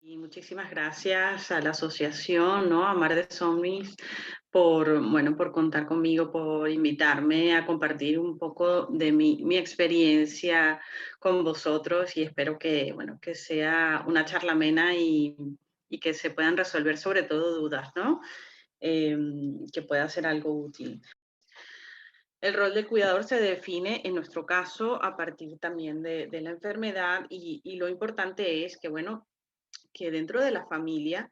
Y muchísimas gracias a la asociación, ¿no? A Mar de Zombies por, bueno, por contar conmigo, por invitarme a compartir un poco de mi experiencia con vosotros y espero que, bueno, que sea una charla amena y que se puedan resolver sobre todo dudas, ¿no? Que pueda ser algo útil. El rol del cuidador se define, en nuestro caso, a partir también de la enfermedad y lo importante es que, bueno, que dentro de la familia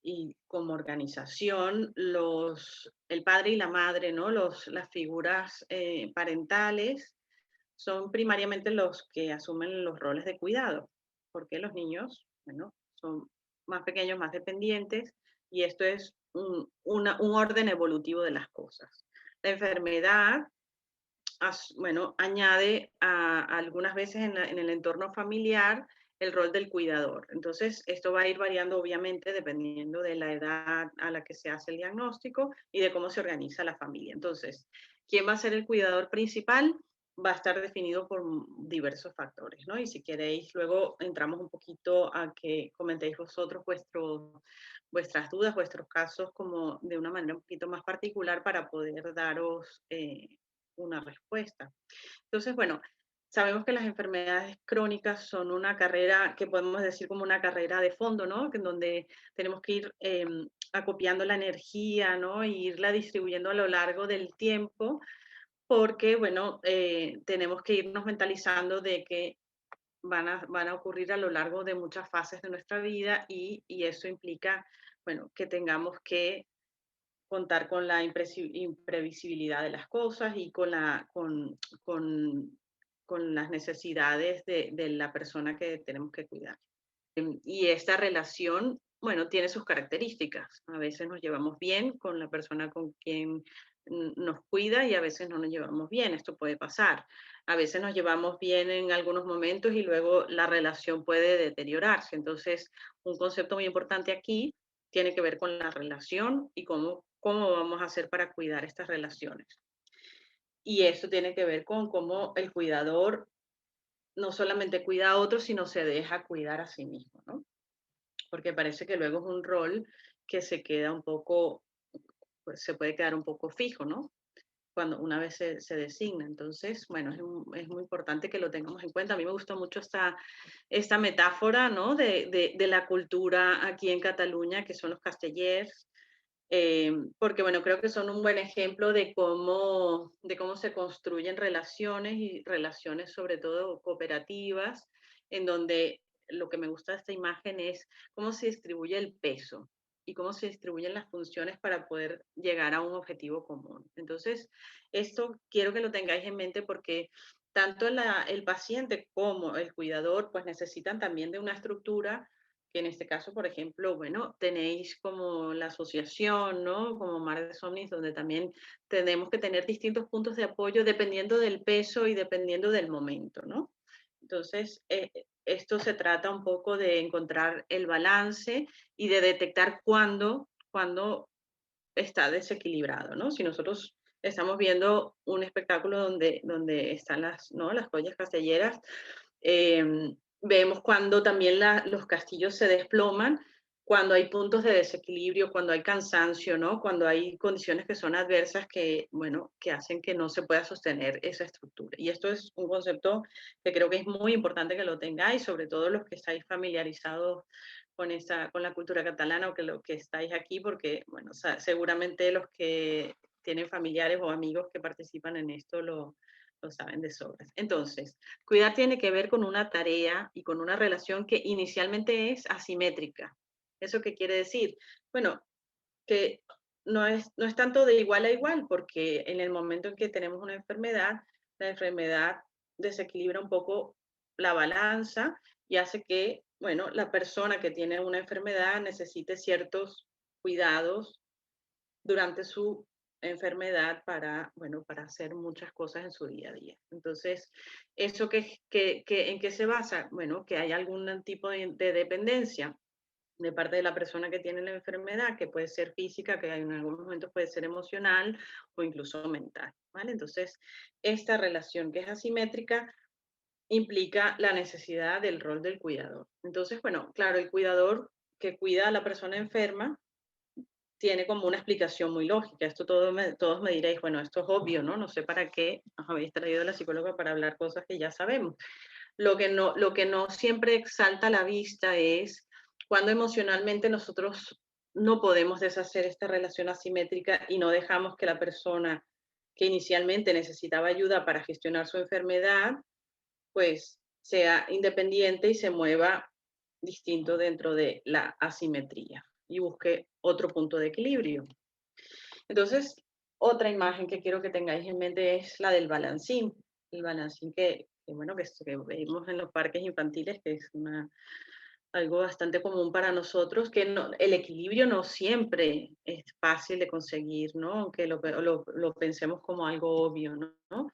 y como organización, el padre y la madre, ¿no? Las figuras parentales son primariamente los que asumen los roles de cuidado, porque los niños, bueno, son más pequeños, más dependientes, y esto es un orden evolutivo de las cosas. La enfermedad, bueno, añade algunas veces en el entorno familiar el rol del cuidador. Entonces, esto va a ir variando obviamente dependiendo de la edad a la que se hace el diagnóstico y de cómo se organiza la familia. Entonces, ¿quién va a ser el cuidador principal? Va a estar definido por diversos factores, ¿no? Y si queréis, luego entramos un poquito a que comentéis vosotros vuestras dudas, vuestros casos, como de una manera un poquito más particular para poder daros una respuesta. Entonces, bueno, sabemos que las enfermedades crónicas son una carrera que podemos decir como una carrera de fondo, ¿no? En donde tenemos que ir acopiando la energía, ¿no? E irla distribuyendo a lo largo del tiempo, porque, bueno, tenemos que irnos mentalizando de que van a ocurrir a lo largo de muchas fases de nuestra vida y eso implica, bueno, que tengamos que contar con la imprevisibilidad de las cosas y con, con las necesidades de la persona que tenemos que cuidar. Y esta relación, bueno, tiene sus características. A veces nos llevamos bien con la persona con quien nos cuida y a veces no nos llevamos bien. Esto puede pasar. A veces nos llevamos bien en algunos momentos y luego la relación puede deteriorarse. Entonces, un concepto muy importante aquí tiene que ver con la relación y cómo vamos a hacer para cuidar estas relaciones. Y esto tiene que ver con cómo el cuidador no solamente cuida a otros, sino se deja cuidar a sí mismo, ¿no? Porque parece que luego es un rol que se queda un poco, pues se puede quedar un poco fijo, ¿no? Cuando una vez se designa. Entonces, bueno, es muy importante que lo tengamos en cuenta. A mí me gustó mucho esta metáfora, ¿no? De la cultura aquí en Cataluña, que son los castellers, porque, bueno, creo que son un buen ejemplo de cómo se construyen relaciones y relaciones sobre todo cooperativas, en donde lo que me gusta de esta imagen es cómo se distribuye el peso y cómo se distribuyen las funciones para poder llegar a un objetivo común. Entonces, esto quiero que lo tengáis en mente porque tanto el paciente como el cuidador pues necesitan también de una estructura que en este caso, por ejemplo, bueno, tenéis como la asociación, ¿no? Como Mar de Somnis, donde también tenemos que tener distintos puntos de apoyo dependiendo del peso y dependiendo del momento, ¿no? Entonces, esto se trata un poco de encontrar el balance y de detectar cuándo está desequilibrado, ¿no? Si nosotros estamos viendo un espectáculo donde están ¿no? Las joyas castelleras, vemos cuando también los castillos se desploman, cuando hay puntos de desequilibrio, cuando hay cansancio, ¿no? Cuando hay condiciones que son adversas que, bueno, que hacen que no se pueda sostener esa estructura. Y esto es un concepto que creo que es muy importante que lo tengáis, sobre todo los que estáis familiarizados con la cultura catalana o que lo que estáis aquí, porque, bueno, seguramente los que tienen familiares o amigos que participan en esto lo saben de sobras. Entonces, cuidar tiene que ver con una tarea y con una relación que inicialmente es asimétrica. ¿Eso qué quiere decir? Bueno, que no es tanto de igual a igual, porque en el momento en que tenemos una enfermedad, la enfermedad desequilibra un poco la balanza y hace que, bueno, la persona que tiene una enfermedad necesite ciertos cuidados durante su enfermedad para, bueno, para hacer muchas cosas en su día a día. Entonces, ¿eso en qué se basa? Bueno, que hay algún tipo de dependencia de parte de la persona que tiene la enfermedad, que puede ser física, que en algunos momentos puede ser emocional o incluso mental, ¿vale? Entonces, esta relación que es asimétrica implica la necesidad del rol del cuidador. Entonces, bueno, claro, el cuidador que cuida a la persona enferma tiene como una explicación muy lógica. Esto todos me diréis, bueno, esto es obvio, ¿no? No sé para qué os habéis traído a la psicóloga para hablar cosas que ya sabemos. Lo que no siempre exalta a la vista es cuando emocionalmente nosotros no podemos deshacer esta relación asimétrica y no dejamos que la persona que inicialmente necesitaba ayuda para gestionar su enfermedad, pues sea independiente y se mueva distinto dentro de la asimetría y busque otro punto de equilibrio. Entonces, otra imagen que quiero que tengáis en mente es la del balancín. El balancín bueno, que vemos en los parques infantiles, que es algo bastante común para nosotros, que el equilibrio no siempre es fácil de conseguir, ¿no? Aunque lo pensemos como algo obvio, ¿no?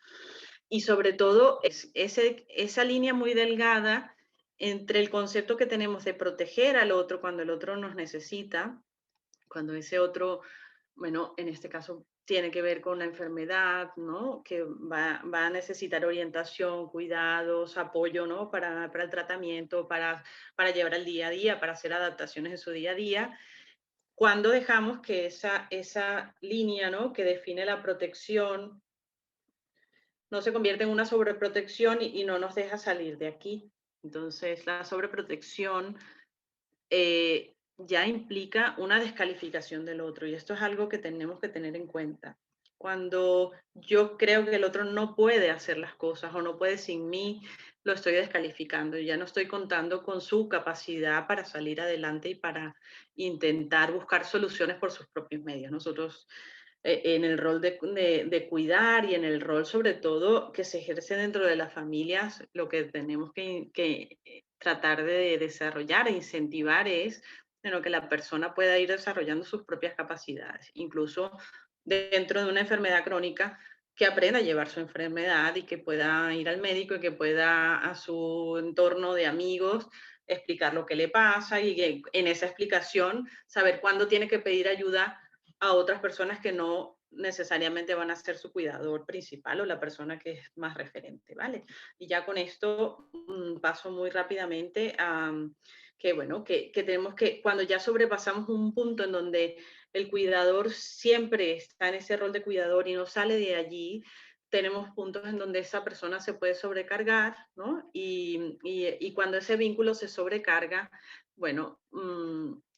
Y sobre todo esa línea muy delgada entre el concepto que tenemos de proteger al otro cuando el otro nos necesita, cuando ese otro, bueno, en este caso tiene que ver con la enfermedad, ¿no? Que va a necesitar orientación, cuidados, apoyo, ¿no? Para el tratamiento, para llevar al día a día, para hacer adaptaciones en su día a día. Cuando dejamos que esa línea, ¿no? Que define la protección no se convierte en una sobreprotección y no nos deja salir de aquí. Entonces, la sobreprotección ya implica una descalificación del otro y esto es algo que tenemos que tener en cuenta. Cuando yo creo que el otro no puede hacer las cosas o no puede sin mí, lo estoy descalificando. Ya no estoy contando con su capacidad para salir adelante y para intentar buscar soluciones por sus propios medios. Nosotros en el rol de cuidar y en el rol sobre todo que se ejerce dentro de las familias, lo que tenemos que tratar de desarrollar e incentivar es en lo que la persona pueda ir desarrollando sus propias capacidades, incluso dentro de una enfermedad crónica, que aprenda a llevar su enfermedad y que pueda ir al médico y que pueda a su entorno de amigos explicar lo que le pasa y que en esa explicación saber cuándo tiene que pedir ayuda a otras personas que no necesariamente van a ser su cuidador principal o la persona que es más referente, ¿vale? Y ya con esto paso muy rápidamente a que, bueno, que tenemos que, cuando ya sobrepasamos un punto en donde el cuidador siempre está en ese rol de cuidador y no sale de allí, tenemos puntos en donde esa persona se puede sobrecargar, ¿no? Y cuando ese vínculo se sobrecarga, bueno,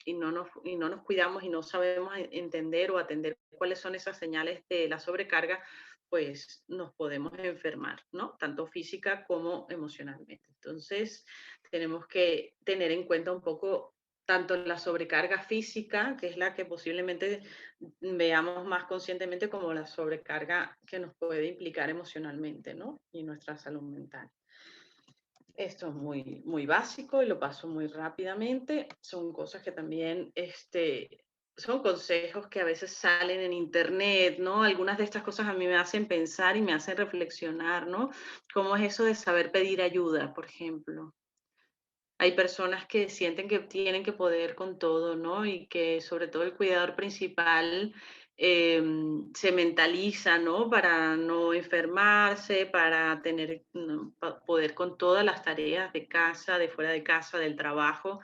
y no nos cuidamos y no sabemos entender o atender cuáles son esas señales de la sobrecarga, pues nos podemos enfermar, ¿no? Tanto física como emocionalmente. Entonces, tenemos que tener en cuenta un poco tanto la sobrecarga física, que es la que posiblemente veamos más conscientemente, como la sobrecarga que nos puede implicar emocionalmente, ¿no? Y nuestra salud mental. Esto es muy básico y lo paso muy rápidamente. Son cosas que también, son consejos que a veces salen en internet, ¿no? Algunas de estas cosas a mí me hacen pensar y me hacen reflexionar, ¿no? ¿Cómo es eso de saber pedir ayuda, por ejemplo? Hay personas que sienten que tienen que poder con todo, ¿no? Y que sobre todo el cuidador principal se mentaliza, ¿no? Para no enfermarse, para tener, poder con todas las tareas de casa, de fuera de casa, del trabajo.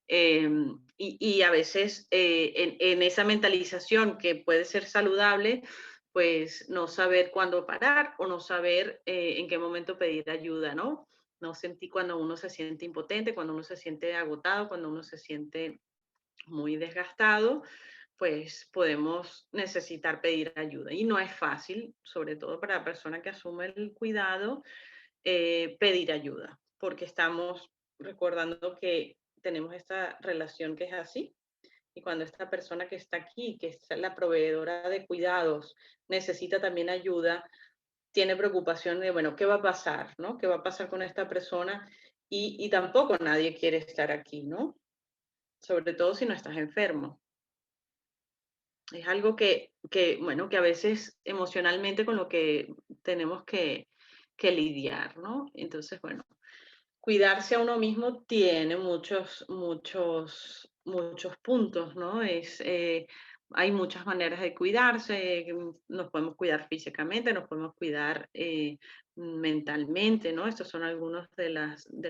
Y a veces en esa mentalización que puede ser saludable, pues no saber cuándo parar o no saber en qué momento pedir ayuda, ¿no? No sentí cuando uno se siente impotente, cuando uno se siente agotado, cuando uno se siente muy desgastado, pues podemos necesitar pedir ayuda. Y no es fácil, sobre todo para la persona que asume el cuidado, pedir ayuda, porque estamos recordando que tenemos esta relación que es así. Y cuando esta persona que está aquí, que es la proveedora de cuidados, necesita también ayuda, tiene preocupación de, bueno, ¿qué va a pasar? ¿No? ¿Qué va a pasar con esta persona? Y tampoco nadie quiere estar aquí, ¿no? Sobre todo si no estás enfermo. Es algo bueno, que a veces emocionalmente con lo que tenemos que lidiar, ¿no? Entonces, bueno, cuidarse a uno mismo tiene muchos puntos, ¿no? hay muchas maneras de cuidarse, nos podemos cuidar físicamente, nos podemos cuidar mentalmente, ¿no? Estos son algunos de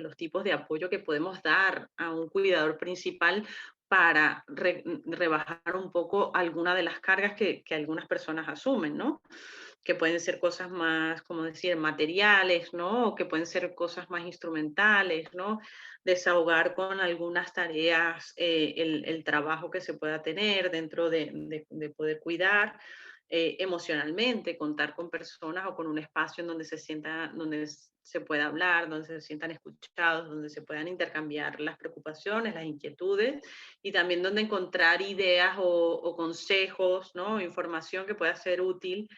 los tipos de apoyo que podemos dar a un cuidador principal para rebajar un poco alguna de las cargas que algunas personas asumen, ¿no? Que pueden ser cosas más, como decir, materiales, ¿no? O que pueden ser cosas más instrumentales, ¿no? Desahogar con algunas tareas el trabajo que se pueda tener dentro de poder cuidar emocionalmente, contar con personas o con un espacio en donde se sienta, donde se pueda hablar, donde se sientan escuchados, donde se puedan intercambiar las preocupaciones, las inquietudes y también donde encontrar ideas o consejos, ¿no? Información que pueda ser útil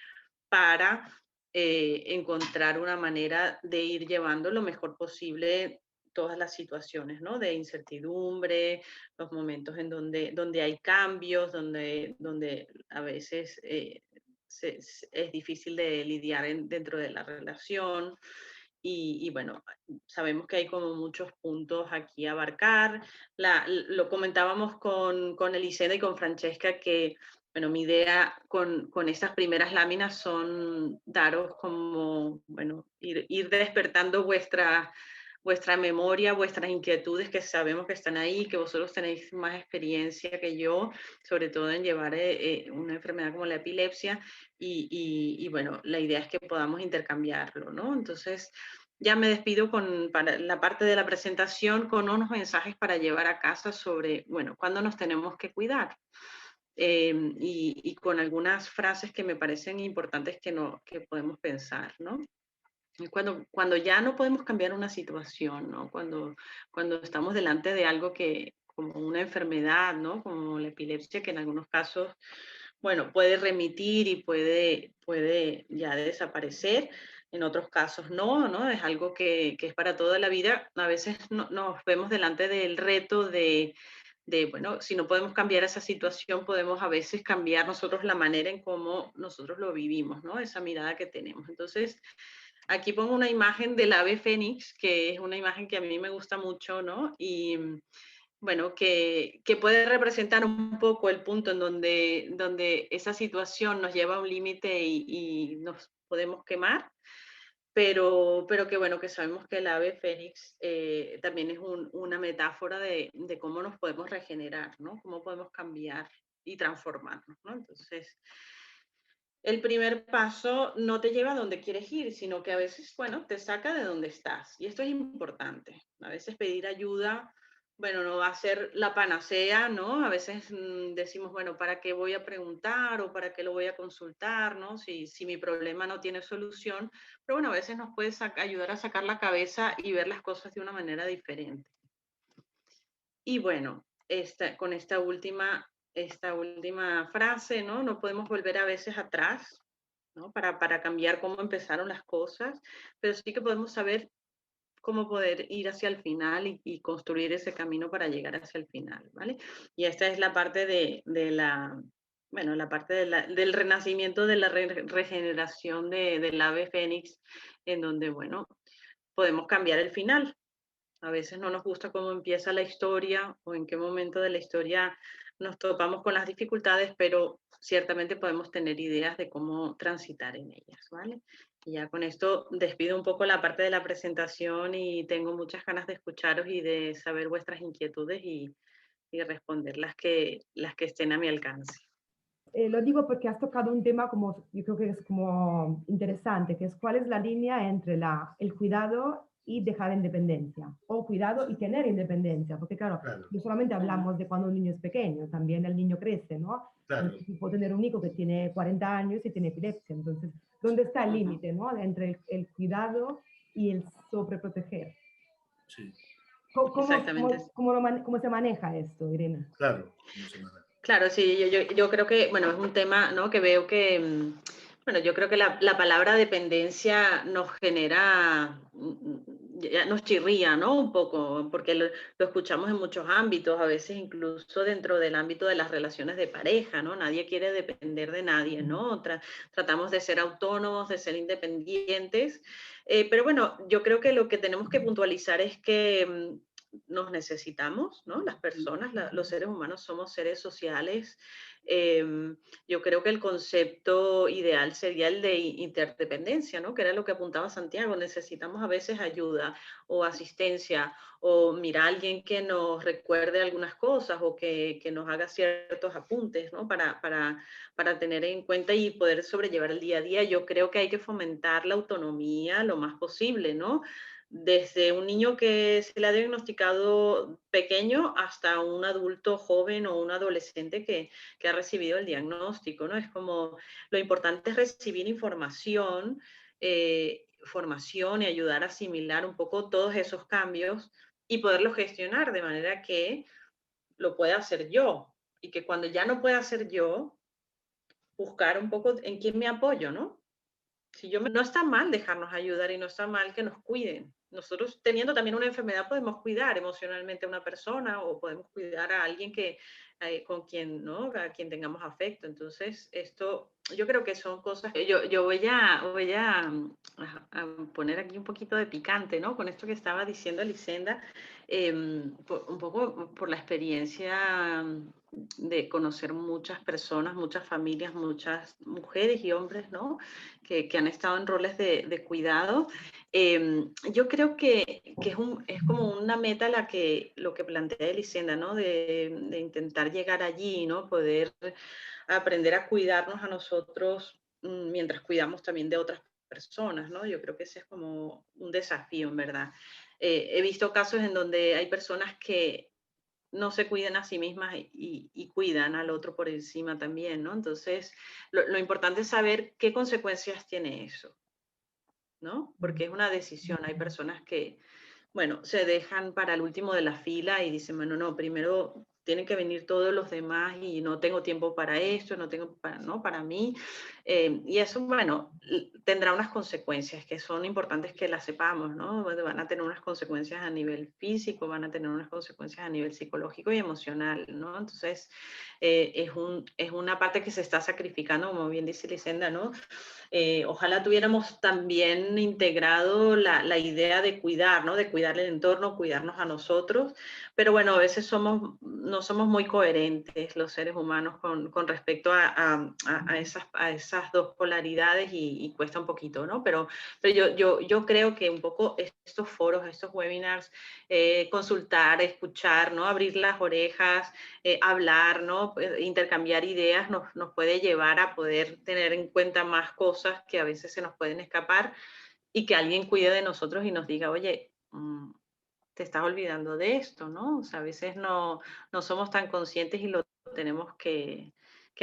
para encontrar una manera de ir llevando lo mejor posible todas las situaciones, ¿no? De incertidumbre, los momentos en donde hay cambios, donde a veces es difícil de lidiar dentro de la relación. Y bueno, sabemos que hay como muchos puntos aquí a abarcar. Lo comentábamos con Elisenda y con Francesca que, bueno, mi idea con estas primeras láminas son daros como, bueno, ir despertando vuestra memoria, vuestras inquietudes que sabemos que están ahí, que vosotros tenéis más experiencia que yo, sobre todo en llevar una enfermedad como la epilepsia y bueno, la idea es que podamos intercambiarlo, ¿no? Entonces, ya me despido para la parte de la presentación con unos mensajes para llevar a casa sobre, bueno, cuándo nos tenemos que cuidar. Y con algunas frases que me parecen importantes que podemos pensar, ¿no? Cuando ya no podemos cambiar una situación, ¿no? Cuando estamos delante de algo como una enfermedad, ¿no? Como la epilepsia, que en algunos casos, bueno, puede remitir y puede ya desaparecer. En otros casos no, ¿no? Es algo que es para toda la vida. A veces nos vemos delante del reto bueno, si no podemos cambiar esa situación, podemos a veces cambiar nosotros la manera en cómo nosotros lo vivimos, ¿no? Esa mirada que tenemos. Entonces, aquí pongo una imagen del ave fénix, que es una imagen que a mí me gusta mucho, ¿no? Y bueno, que puede representar un poco el punto en donde esa situación nos lleva a un límite y nos podemos quemar, pero que bueno, que sabemos que el ave fénix también es una metáfora de cómo nos podemos regenerar, ¿no? Cómo podemos cambiar y transformarnos, ¿no? Entonces, el primer paso no te lleva a donde quieres ir, sino que a veces, bueno, te saca de donde estás. Y esto es importante. A veces pedir ayuda, bueno, no va a ser la panacea, ¿no? A veces decimos, bueno, ¿para qué voy a preguntar o para qué lo voy a consultar, ¿no? Si mi problema no tiene solución. Pero bueno, a veces nos puede ayudar a sacar la cabeza y ver las cosas de una manera diferente. Y bueno, con esta última frase, ¿no? No podemos volver a veces atrás, ¿no? Para cambiar cómo empezaron las cosas, pero sí que podemos saber cómo poder ir hacia el final y construir ese camino para llegar hacia el final, ¿vale? Y esta es la parte bueno, la parte del renacimiento, de la regeneración del ave fénix, en donde, bueno, podemos cambiar el final. A veces no nos gusta cómo empieza la historia o en qué momento de la historia nos topamos con las dificultades, pero ciertamente podemos tener ideas de cómo transitar en ellas, ¿vale? Y ya con esto despido un poco la parte de la presentación y tengo muchas ganas de escucharos y de saber vuestras inquietudes y responder las que estén a mi alcance. Lo digo porque has tocado un tema como, yo creo que es como interesante, que es cuál es la línea entre el cuidado y dejar independencia, o cuidado y tener independencia, porque claro, Claro, no solamente hablamos de cuando un niño es pequeño, también el niño crece, ¿no? claro. Entonces, puedo tener un hijo que tiene 40 años y tiene epilepsia, entonces, ¿dónde está el límite, ¿no? Entre el cuidado y el sobreproteger? Sí, Exactamente. ¿Cómo se maneja esto, Irene? claro. No se me Claro, sí, yo creo que, bueno, es un tema, ¿no? Que veo que, bueno, yo creo que la palabra dependencia nos genera, ya nos chirría, ¿no? Un poco, porque lo escuchamos en muchos ámbitos, a veces incluso dentro del ámbito de las relaciones de pareja, ¿no? Nadie quiere depender de nadie, ¿no? Tratamos de ser autónomos, de ser independientes, pero bueno, yo creo que lo que tenemos que puntualizar es que nos necesitamos, ¿no? Las personas, los seres humanos somos seres sociales. Yo creo que el concepto ideal sería el de interdependencia, ¿no? Que era lo que apuntaba Santiago. Necesitamos a veces ayuda o asistencia o mira a alguien que nos recuerde algunas cosas o que nos haga ciertos apuntes, ¿no? Para tener en cuenta y poder sobrellevar el día a día. Yo creo que hay que fomentar la autonomía lo más posible, ¿no? Desde un niño que se le ha diagnosticado pequeño hasta un adulto joven o un adolescente que ha recibido el diagnóstico, ¿no? Es como lo importante es recibir información, formación y ayudar a asimilar un poco todos esos cambios y poderlo gestionar de manera que lo pueda hacer yo y que cuando ya no pueda hacer yo, buscar un poco en quién me apoyo, ¿no? Si yo no está mal dejarnos ayudar y no está mal que nos cuiden. Nosotros teniendo también una enfermedad podemos cuidar emocionalmente a una persona o podemos cuidar a alguien que con quien, ¿no? A quien tengamos afecto. Entonces, esto yo creo que son cosas que yo voy a poner aquí un poquito de picante, ¿no? Con esto que estaba diciendo Elisenda, un poco por la experiencia de conocer muchas personas, muchas familias, muchas mujeres y hombres, ¿no? Que han estado en roles de cuidado. Yo creo que es como una meta lo que plantea Elisenda, ¿no? De intentar llegar allí, ¿no? Poder aprender a cuidarnos a nosotros mientras cuidamos también de otras personas, ¿no? Yo creo que ese es como un desafío, en verdad. He visto casos en donde hay personas que no se cuidan a sí mismas y cuidan al otro por encima también, ¿no? Entonces, lo importante es saber qué consecuencias tiene eso, ¿no? Porque es una decisión. Hay personas que, bueno, se dejan para el último de la fila y dicen, bueno, no, primero tienen que venir todos los demás y no tengo tiempo para esto, no tengo para, ¿no? Para mí. Y eso, bueno, tendrá unas consecuencias que son importantes que las sepamos, ¿no? Van a tener unas consecuencias a nivel físico, van a tener unas consecuencias a nivel psicológico y emocional, ¿no? Entonces, es una parte que se está sacrificando, como bien dice Lisenda, ¿no? Ojalá tuviéramos también integrado la idea de cuidar, ¿no? De cuidar el entorno, cuidarnos a nosotros, pero bueno, a veces no somos muy coherentes los seres humanos con respecto a esas dos polaridades y cuesta un poquito, ¿no? Pero yo creo que un poco estos foros, estos webinars, consultar, escuchar, ¿no? Abrir las orejas, hablar, ¿no? Intercambiar ideas nos puede llevar a poder tener en cuenta más cosas que a veces se nos pueden escapar y que alguien cuide de nosotros y nos diga, oye, te estás olvidando de esto, ¿no? O sea, a veces no somos tan conscientes y lo tenemos que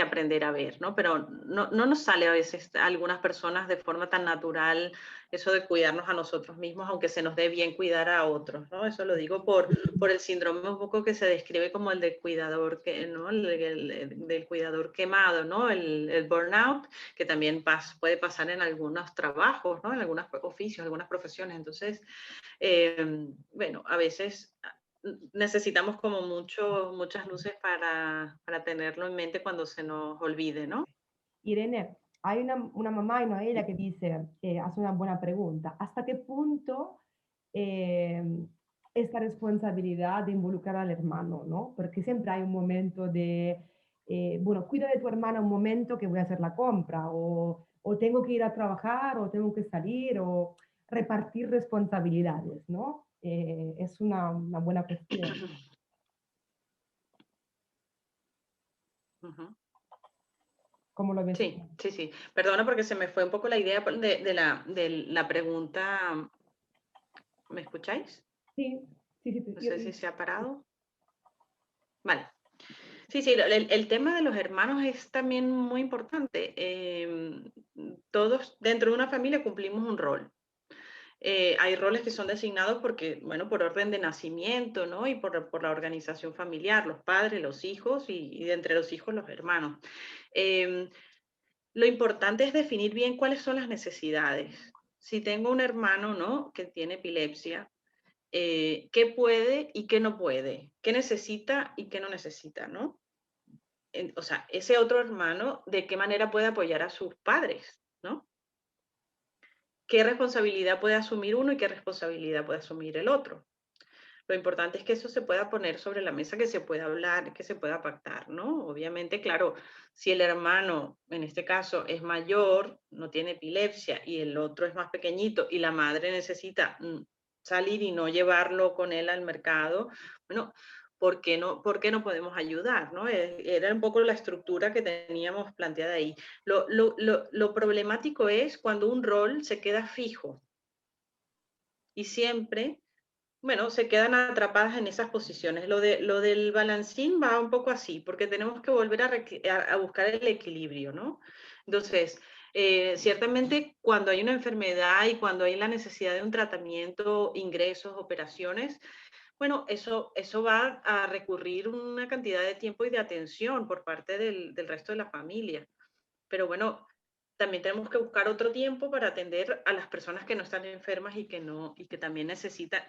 aprender a ver, ¿no? Pero no nos sale a veces a algunas personas de forma tan natural eso de cuidarnos a nosotros mismos, aunque se nos dé bien cuidar a otros, ¿no? Eso lo digo por el síndrome un poco que se describe como el del cuidador, ¿no? Del cuidador quemado, ¿no? El burnout, que también puede pasar en algunos trabajos, ¿no? En algunos oficios, algunas profesiones. Entonces, bueno, a veces necesitamos como muchas luces para tenerlo en mente cuando se nos olvide, ¿no? Irene, hay una mamá y Noelia que dice, hace una buena pregunta, ¿hasta qué punto eh, esta responsabilidad de involucrar al hermano, ¿no? Porque siempre hay un momento de, bueno, cuida de tu hermana un momento que voy a hacer la compra, o tengo que ir a trabajar, o tengo que salir, o repartir responsabilidades, ¿no? Es una buena cuestión. Ujú. ¿Cómo lo ves? Sí, sí, sí. Perdona porque se me fue un poco la idea de la pregunta. ¿Me escucháis? Sí, sí, sí. No sé si se ha parado. Vale. Sí, sí, el tema de los hermanos es también muy importante. Todos dentro de una familia cumplimos un rol. Hay roles que son designados porque, bueno, por orden de nacimiento, ¿no? Y por la organización familiar, los padres, los hijos y de entre los hijos los hermanos. Em, lo importante es definir bien cuáles son las necesidades. Si tengo un hermano, ¿no? Que tiene epilepsia, ¿qué puede y qué no puede? ¿Qué necesita y qué no necesita, ¿no? O sea, ese otro hermano, ¿de qué manera puede apoyar a sus padres, ¿no? ¿Qué responsabilidad puede asumir uno y qué responsabilidad puede asumir el otro? Lo importante es que eso se pueda poner sobre la mesa, que se pueda hablar, que se pueda pactar, ¿no? Obviamente, claro, si el hermano, en este caso, es mayor, no tiene epilepsia, y el otro es más pequeñito, y la madre necesita salir y no llevarlo con él al mercado, bueno, por qué no podemos ayudar? ¿No? Era un poco la estructura que teníamos planteada ahí. Lo problemático es cuando un rol se queda fijo y siempre, bueno, se quedan atrapadas en esas posiciones. Lo del balancín va un poco así, porque tenemos que volver a buscar el equilibrio, ¿no? Entonces, ciertamente cuando hay una enfermedad y cuando hay la necesidad de un tratamiento, ingresos, operaciones, bueno, eso va a recurrir una cantidad de tiempo y de atención por parte del resto de la familia. Pero bueno, también tenemos que buscar otro tiempo para atender a las personas que no están enfermas y que no, y que también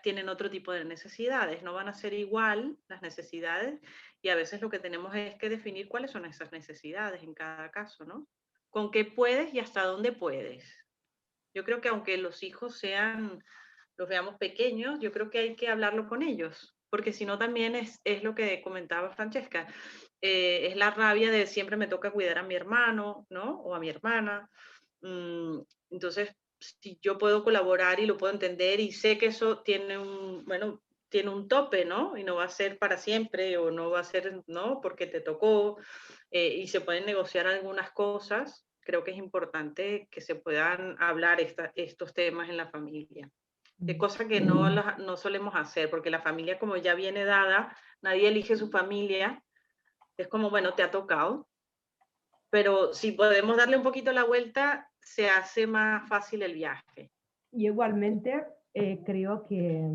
tienen otro tipo de necesidades. No van a ser igual las necesidades y a veces lo que tenemos es que definir cuáles son esas necesidades en cada caso, ¿no? Con qué puedes y hasta dónde puedes. Yo creo que aunque los hijos los veamos pequeños, yo creo que hay que hablarlo con ellos, porque si no también es lo que comentaba Francesca, es la rabia de siempre me toca cuidar a mi hermano, ¿no? O a mi hermana. Mm, entonces, si yo puedo colaborar y lo puedo entender y sé que eso bueno, tiene un tope, ¿no? Y no va a ser para siempre o no va a ser, ¿no? Porque te tocó y se pueden negociar algunas cosas. Creo que es importante que se puedan hablar estos temas en la familia. Qué cosa que no solemos hacer, porque la familia como ya viene dada, nadie elige su familia, es como, bueno, te ha tocado, pero si podemos darle un poquito la vuelta, se hace más fácil el viaje. Y igualmente creo que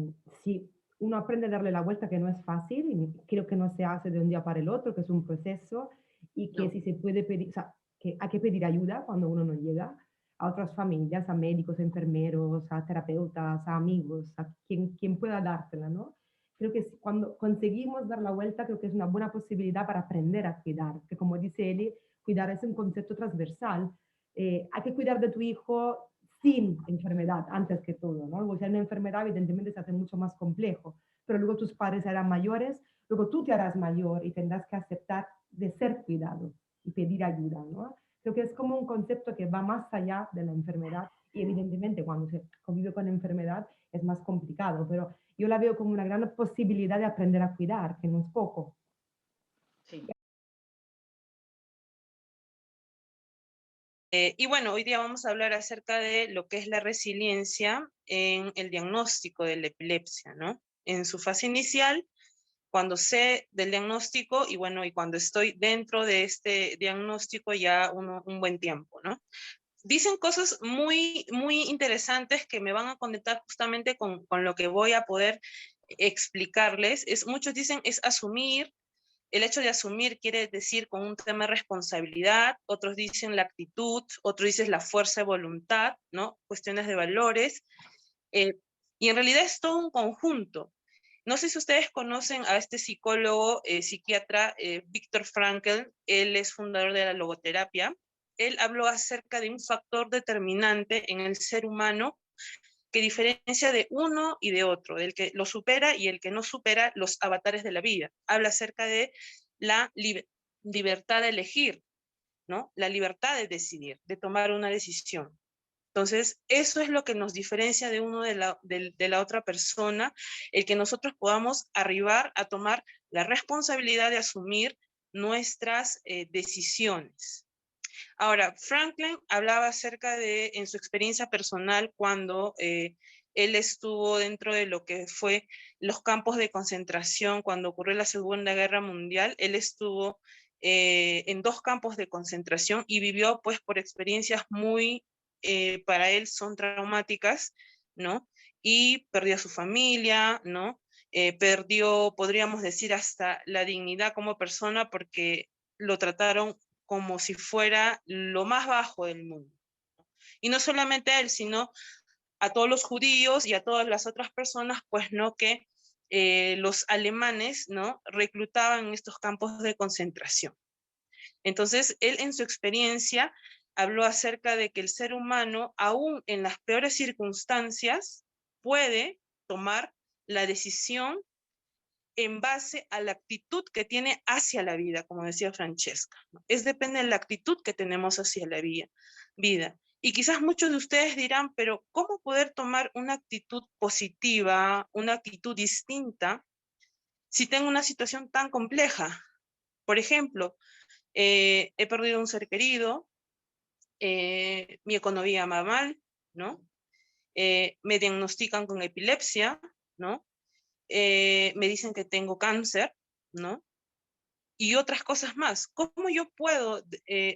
si uno aprende a darle la vuelta, que no es fácil, y creo que no se hace de un día para el otro, que es un proceso, y que No, si se puede pedir, o sea, que hay que pedir ayuda cuando uno no llega a otras familias, a médicos, a enfermeros, a terapeutas, a amigos, a quien pueda dártela, ¿no? Creo que cuando conseguimos dar la vuelta, creo que es una buena posibilidad para aprender a cuidar, que como dice Eli, cuidar es un concepto transversal. Hay que cuidar de tu hijo sin enfermedad, antes que todo, ¿no? Luego, si hay una enfermedad, evidentemente se hace mucho más complejo, pero luego tus padres serán mayores, luego tú te harás mayor y tendrás que aceptar de ser cuidado y pedir ayuda, ¿no? Creo que es como un concepto que va más allá de la enfermedad y evidentemente cuando se convive con enfermedad es más complicado, pero yo la veo como una gran posibilidad de aprender a cuidar, que no es poco. sí. Y bueno, hoy día vamos a hablar acerca de lo que es la resiliencia en el diagnóstico de la epilepsia, ¿no? En su fase inicial, cuando sé del diagnóstico y bueno, y cuando estoy dentro de este diagnóstico ya un buen tiempo, ¿no? Dicen cosas muy interesantes que me van a conectar justamente con lo que voy a poder explicarles. Muchos dicen es asumir. El hecho de asumir quiere decir con un tema de responsabilidad, otros dicen la actitud, otros dicen la fuerza de voluntad, ¿no? Cuestiones de valores. eh, y en realidad es todo un conjunto. No sé si ustedes conocen a este psicólogo, psiquiatra, Viktor Frankl. Él es fundador de la logoterapia. Él habló acerca de un factor determinante en el ser humano que diferencia de uno y de otro, del que lo supera y el que no supera los avatares de la vida. Habla acerca de la libertad de elegir, ¿no? La libertad de decidir, de tomar una decisión. Entonces, eso es lo que nos diferencia de uno de la otra persona, el que nosotros podamos arribar a tomar la responsabilidad de asumir nuestras decisiones. Ahora, Franklin hablaba acerca de, en su experiencia personal, cuando él estuvo dentro de lo que fue los campos de concentración, cuando ocurrió la Segunda Guerra Mundial. Él estuvo en 2 campos de concentración y vivió pues por experiencias para él son traumáticas, ¿no? Y perdió a su familia, ¿no? Perdió, podríamos decir, hasta la dignidad como persona porque lo trataron como si fuera lo más bajo del mundo. Y no solamente a él, sino a todos los judíos y a todas las otras personas, pues no, que los alemanes, ¿no? Reclutaban en estos campos de concentración. Entonces, él en su experiencia habló acerca de que el ser humano, aún en las peores circunstancias, puede tomar la decisión en base a la actitud que tiene hacia la vida, como decía Francesca, ¿no? Depende de la actitud que tenemos hacia la vida. Y quizás muchos de ustedes dirán, pero ¿cómo poder tomar una actitud positiva, una actitud distinta, si tengo una situación tan compleja? Por ejemplo, he perdido un ser querido, mi economía va mal, ¿no? Me diagnostican con epilepsia, ¿no? Me dicen que tengo cáncer, ¿no? Y otras cosas más. ¿Cómo yo puedo,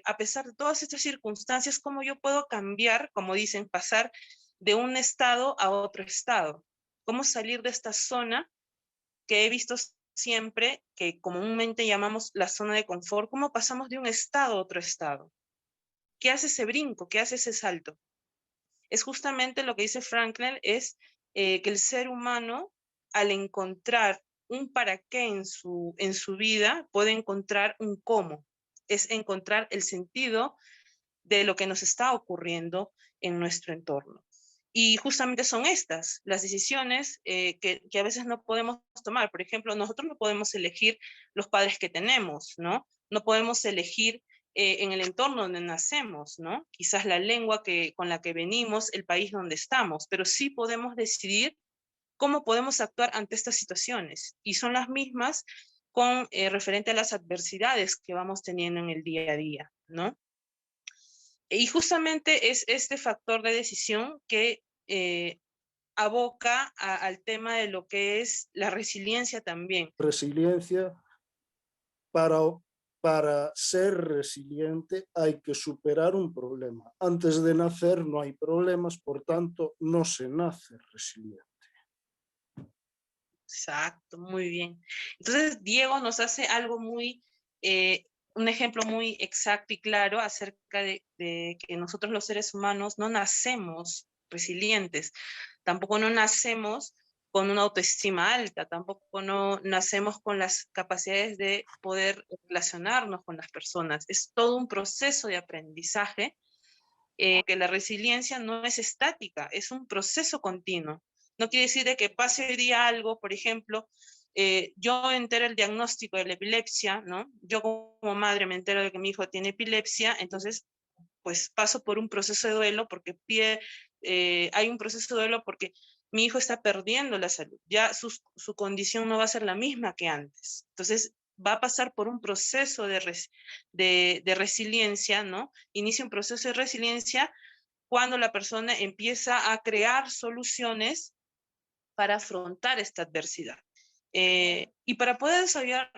a pesar de todas estas circunstancias, cómo yo puedo cambiar, como dicen, pasar de un estado a otro estado? ¿Cómo salir de esta zona que he visto siempre, que comúnmente llamamos la zona de confort? ¿Cómo pasamos de un estado a otro estado? ¿Qué hace ese brinco? ¿Qué hace ese salto? Es justamente lo que dice Franklin, es que el ser humano, al encontrar un para qué en su vida, puede encontrar un cómo. Es encontrar el sentido de lo que nos está ocurriendo en nuestro entorno. Y justamente son estas, las decisiones que a veces no podemos tomar. Por ejemplo, nosotros no podemos elegir los padres que tenemos, ¿no? No podemos elegir en el entorno donde nacemos, ¿no? Quizás la lengua con la que venimos, el país donde estamos, pero sí podemos decidir cómo podemos actuar ante estas situaciones. Y son las mismas con referente a las adversidades que vamos teniendo en el día a día, ¿no? Y justamente es este factor de decisión que aboca al tema de lo que es la resiliencia también. Resiliencia, para ser resiliente hay que superar un problema. Antes de nacer no hay problemas, por tanto no se nace resiliente. Exacto, muy bien. Entonces, Diego nos hace algo muy, un ejemplo muy exacto y claro acerca de que nosotros los seres humanos no nacemos resilientes, tampoco no nacemos con una autoestima alta, tampoco no nacemos con las capacidades de poder relacionarnos con las personas. Es todo un proceso de aprendizaje, que la resiliencia no es estática, es un proceso continuo. No quiere decir de que pase hoy día algo, por ejemplo, yo entero el diagnóstico de la epilepsia, ¿no? Yo como madre me entero de que mi hijo tiene epilepsia, entonces pues paso por un proceso de duelo porque hay un proceso de duelo porque mi hijo está perdiendo la salud, ya su condición no va a ser la misma que antes. Entonces va a pasar por un proceso de resiliencia, ¿no? Inicia un proceso de resiliencia cuando la persona empieza a crear soluciones para afrontar esta adversidad. Y para poder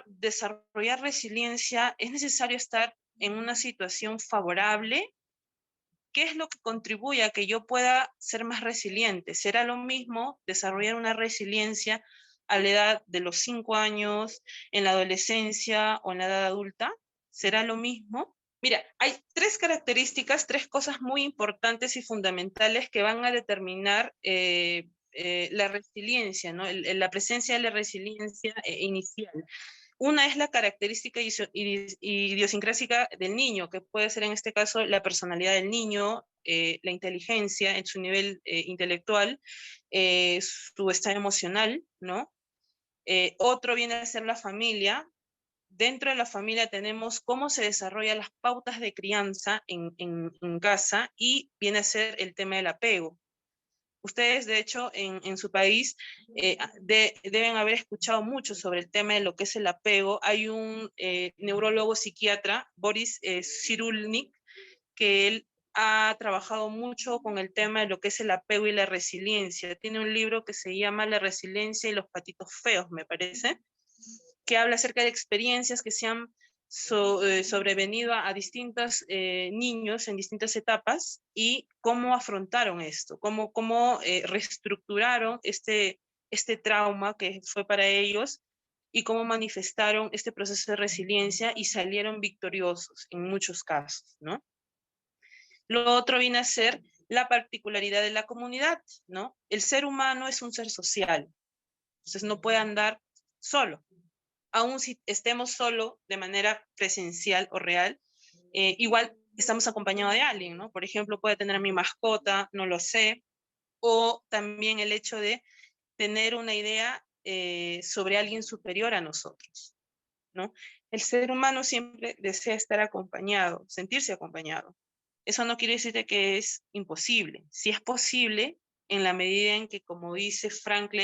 desarrollar resiliencia es necesario estar en una situación favorable. ¿Qué es lo que contribuye a que yo pueda ser más resiliente? ¿Será lo mismo desarrollar una resiliencia a la edad de los 5 años, en la adolescencia o en la edad adulta? ¿Será lo mismo? Mira, hay 3 características, 3 cosas muy importantes y fundamentales que van a determinar la resiliencia, ¿no? La presencia de la resiliencia inicial. Una es la característica idiosincrásica del niño, que puede ser en este caso la personalidad del niño, la inteligencia en su nivel intelectual, su estado emocional, ¿no? Otro viene a ser la familia. Dentro de la familia tenemos cómo se desarrollan las pautas de crianza en casa, y viene a ser el tema del apego. Ustedes, de hecho, en su país deben haber escuchado mucho sobre el tema de lo que es el apego. Hay un neurólogo psiquiatra, Boris Cyrulnik, que él ha trabajado mucho con el tema de lo que es el apego y la resiliencia. Tiene un libro que se llama La resiliencia y los patitos feos, me parece, que habla acerca de experiencias que se han sobrevenido a distintos niños en distintas etapas y cómo afrontaron esto, cómo reestructuraron este trauma que fue para ellos y cómo manifestaron este proceso de resiliencia y salieron victoriosos en muchos casos, ¿no? Lo otro viene a ser la particularidad de la comunidad, ¿no? El ser humano es un ser social, entonces no puede andar solo. Aún si estemos solo de manera presencial o real, igual estamos acompañados de alguien, ¿no? Por ejemplo, puede tener a mi mascota, no lo sé, o también el hecho de tener una idea sobre alguien superior a nosotros, ¿no? El ser humano siempre desea estar acompañado, sentirse acompañado. Eso no quiere decir que es imposible. Sí es posible en la medida en que, como dice Frankl,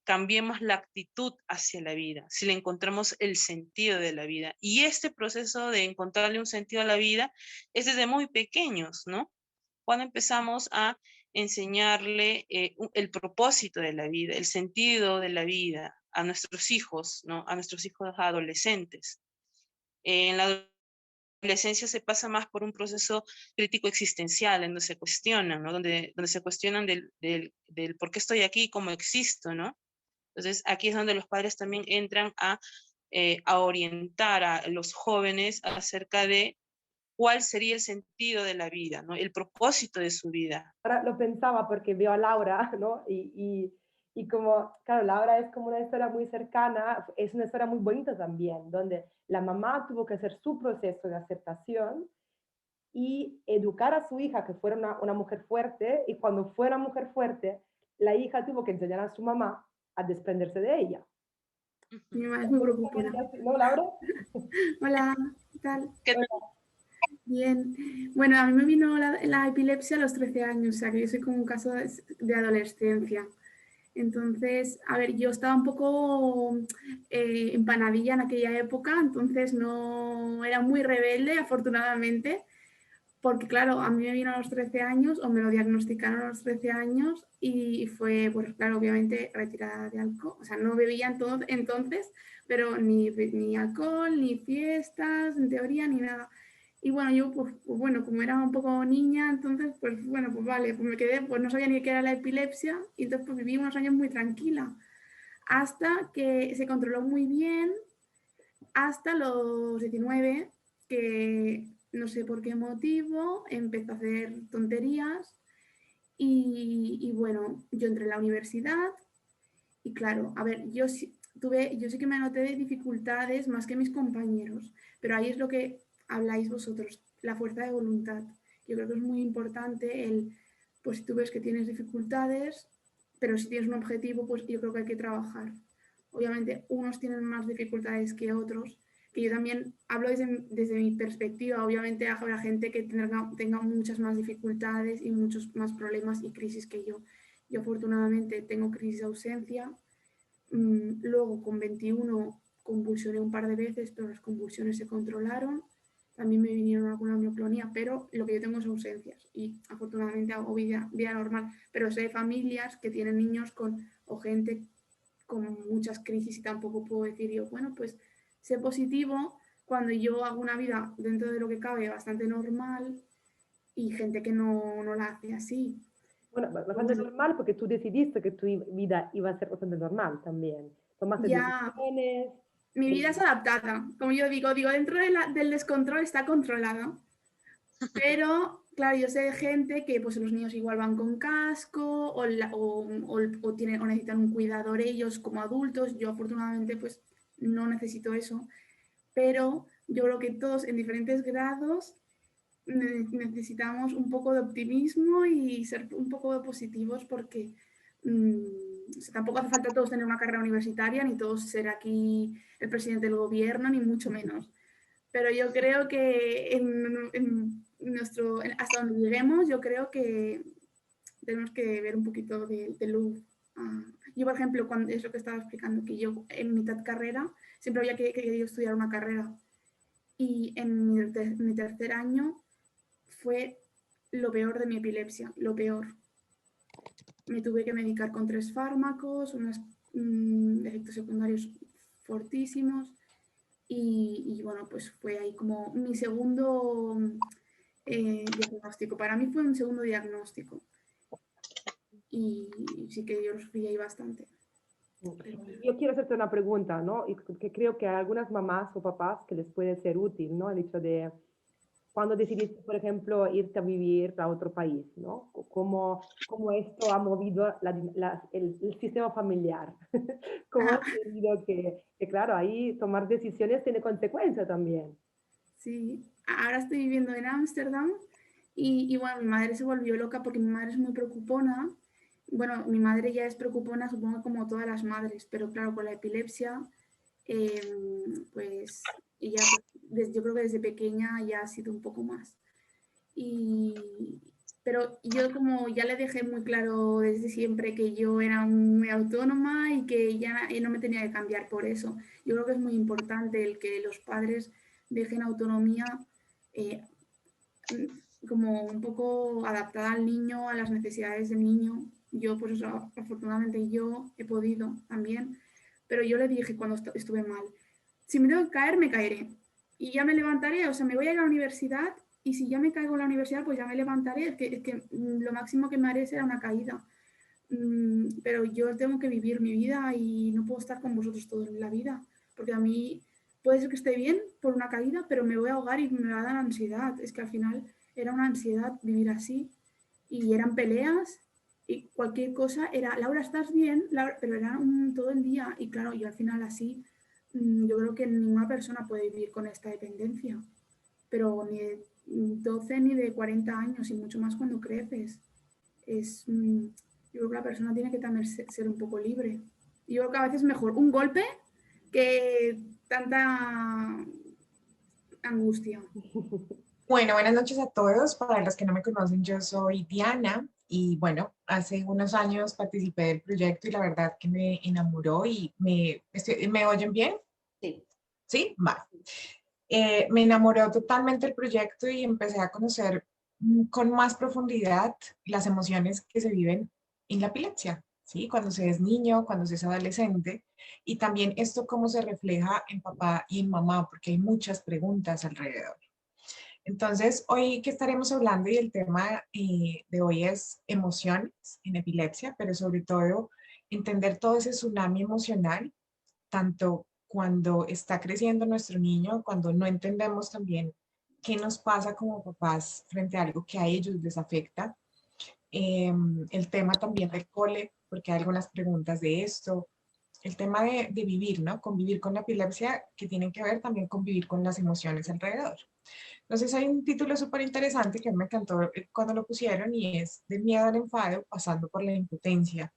cambiemos la actitud hacia la vida, si le encontramos el sentido de la vida. Y este proceso de encontrarle un sentido a la vida es desde muy pequeños, ¿no? Cuando empezamos a enseñarle el propósito de la vida, el sentido de la vida a nuestros hijos, ¿no? A nuestros hijos adolescentes. En la adolescencia se pasa más por un proceso crítico existencial, en donde se cuestionan, ¿no? Donde se cuestionan del por qué estoy aquí, cómo existo, ¿no? Entonces, aquí es donde los padres también entran a orientar a los jóvenes acerca de cuál sería el sentido de la vida, ¿no? El propósito de su vida. Ahora lo pensaba porque veo a Laura, ¿no? Y como, claro, Laura es como una historia muy cercana, es una historia muy bonita también, donde la mamá tuvo que hacer su proceso de aceptación y educar a su hija que fuera una mujer fuerte, y cuando fue una mujer fuerte, la hija tuvo que enseñar a su mamá a desprenderse de ella. Mi mamá es muy preocupada. ¿No, Laura? Hola, ¿qué tal? ¿Qué tal? Bien. Bueno, a mí me vino la epilepsia a los 13 años, o sea que yo soy como un caso de adolescencia. Entonces, a ver, yo estaba un poco empanadilla en aquella época, entonces no era muy rebelde, afortunadamente, porque claro, a mí me vino a los 13 años o me lo diagnosticaron a los 13 años y fue, pues claro, obviamente retirada de alcohol, o sea, no bebía entonces, pero ni alcohol, ni fiestas, en teoría, ni nada. Y bueno, yo, pues bueno, como era un poco niña, entonces, pues bueno, pues vale, pues me quedé, pues no sabía ni qué era la epilepsia y entonces pues viví unos años muy tranquila, hasta que se controló muy bien, hasta los 19, que no sé por qué motivo empecé a hacer tonterías y bueno, yo entré en la universidad y claro, a ver, yo sí que me noté de dificultades más que mis compañeros, pero ahí es lo que habláis vosotros, la fuerza de voluntad. Yo creo que es muy importante pues si tú ves que tienes dificultades, pero si tienes un objetivo, pues yo creo que hay que trabajar. Obviamente, unos tienen más dificultades que otros, que yo también hablo desde mi perspectiva. Obviamente habrá gente que tenga muchas más dificultades y muchos más problemas y crisis que yo. Yo afortunadamente tengo crisis de ausencia. Luego con 21 convulsioné un par de veces, pero las convulsiones se controlaron. También me vinieron alguna mioclonía, pero lo que yo tengo es ausencias y afortunadamente hago vida normal. Pero sé de familias que tienen niños o gente con muchas crisis y tampoco puedo decir yo, bueno, pues sé positivo cuando yo hago una vida dentro de lo que cabe bastante normal y gente que no la hace así. Bueno, bastante normal porque tú decidiste que tu vida iba a ser bastante normal también. Tomaste decisiones. Mi vida es adaptada, como yo digo dentro del descontrol está controlada. Pero, claro, yo sé de gente que pues los niños igual van con casco o necesitan un cuidador ellos como adultos. Yo afortunadamente pues no necesito eso. Pero yo creo que todos en diferentes grados necesitamos un poco de optimismo y ser un poco positivos porque tampoco hace falta todos tener una carrera universitaria, ni todos ser aquí el presidente del gobierno, ni mucho menos. Pero yo creo que hasta donde lleguemos, yo creo que tenemos que ver un poquito de luz. Yo, por ejemplo, cuando es lo que estaba explicando, que yo en mitad carrera siempre había querido estudiar una carrera y en mi tercer año fue lo peor de mi epilepsia, lo peor. Me tuve que medicar con 3 fármacos, unos efectos secundarios fortísimos y bueno, pues fue ahí como mi segundo diagnóstico. Para mí fue un segundo diagnóstico y sí que yo lo sufrí ahí bastante. Yo quiero hacerte una pregunta, ¿no? Y que creo que a algunas mamás o papás que les puede ser útil, ¿no? El hecho de cuando decidiste, por ejemplo, irte a vivir a otro país, ¿no? ¿Cómo esto ha movido el sistema familiar? ¿Cómo has tenido que, claro, ahí tomar decisiones tiene consecuencias también? Sí, ahora estoy viviendo en Ámsterdam y bueno, mi madre se volvió loca porque mi madre es muy preocupona. bueno, mi madre ya es preocupona, supongo como todas las madres, pero claro, con la epilepsia, pues ella, yo creo que desde pequeña ya ha sido un poco más. Pero yo como ya le dejé muy claro desde siempre que yo era muy autónoma y que ya no me tenía que cambiar por eso. Yo creo que es muy importante el que los padres dejen autonomía como un poco adaptada al niño, a las necesidades del niño. Yo, pues eso, afortunadamente yo he podido también, pero yo le dije cuando estuve mal, si me tengo que caer, me caeré. Y ya me levantaré, o sea, me voy a ir a la universidad y si ya me caigo en la universidad, pues ya me levantaré. Es que lo máximo que me haré será una caída. Pero yo tengo que vivir mi vida y no puedo estar con vosotros toda la vida, porque a mí puede ser que esté bien por una caída, pero me voy a ahogar y me va a dar ansiedad. Es que al final era una ansiedad vivir así y eran peleas y cualquier cosa era, Laura, ¿estás bien? Laura, pero era todo el día y claro, yo al final así, yo creo que ninguna persona puede vivir con esta dependencia, pero ni de 12 ni de 40 años y mucho más cuando creces. Es, yo creo que la persona tiene que también ser un poco libre. Y yo creo que a veces es mejor un golpe que tanta angustia. Bueno, buenas noches a todos. Para los que no me conocen, yo soy Diana y bueno, hace unos años participé del proyecto y la verdad que me enamoró y ¿me oyen bien? Sí. ¿Sí? Va. Me enamoró totalmente el proyecto y empecé a conocer con más profundidad las emociones que se viven en la epilepsia, ¿sí? Cuando se es niño, cuando se es adolescente y también esto cómo se refleja en papá y en mamá, porque hay muchas preguntas alrededor. Entonces, hoy que estaremos hablando y el tema de hoy es emociones en epilepsia, pero sobre todo entender todo ese tsunami emocional, tanto cuando está creciendo nuestro niño, cuando no entendemos también qué nos pasa como papás frente a algo que a ellos les afecta. El tema también del cole, porque hay algunas preguntas de esto. El tema de vivir, ¿no? Convivir con la epilepsia, que tienen que ver también con vivir con las emociones alrededor. Entonces hay un título súper interesante que me encantó cuando lo pusieron y es Del miedo al enfado pasando por la impotencia.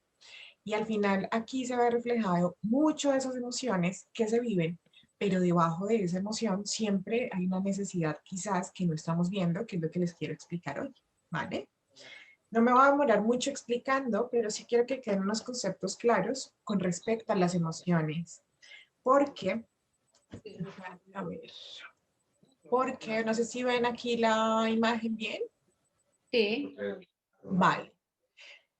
Y al final aquí se ve reflejado mucho de esas emociones que se viven, pero debajo de esa emoción siempre hay una necesidad quizás que no estamos viendo, que es lo que les quiero explicar hoy, ¿vale? No me voy a demorar mucho explicando, pero sí quiero que queden unos conceptos claros con respecto a las emociones. Porque, a ver, porque no sé si ven aquí la imagen bien. Sí. Vale.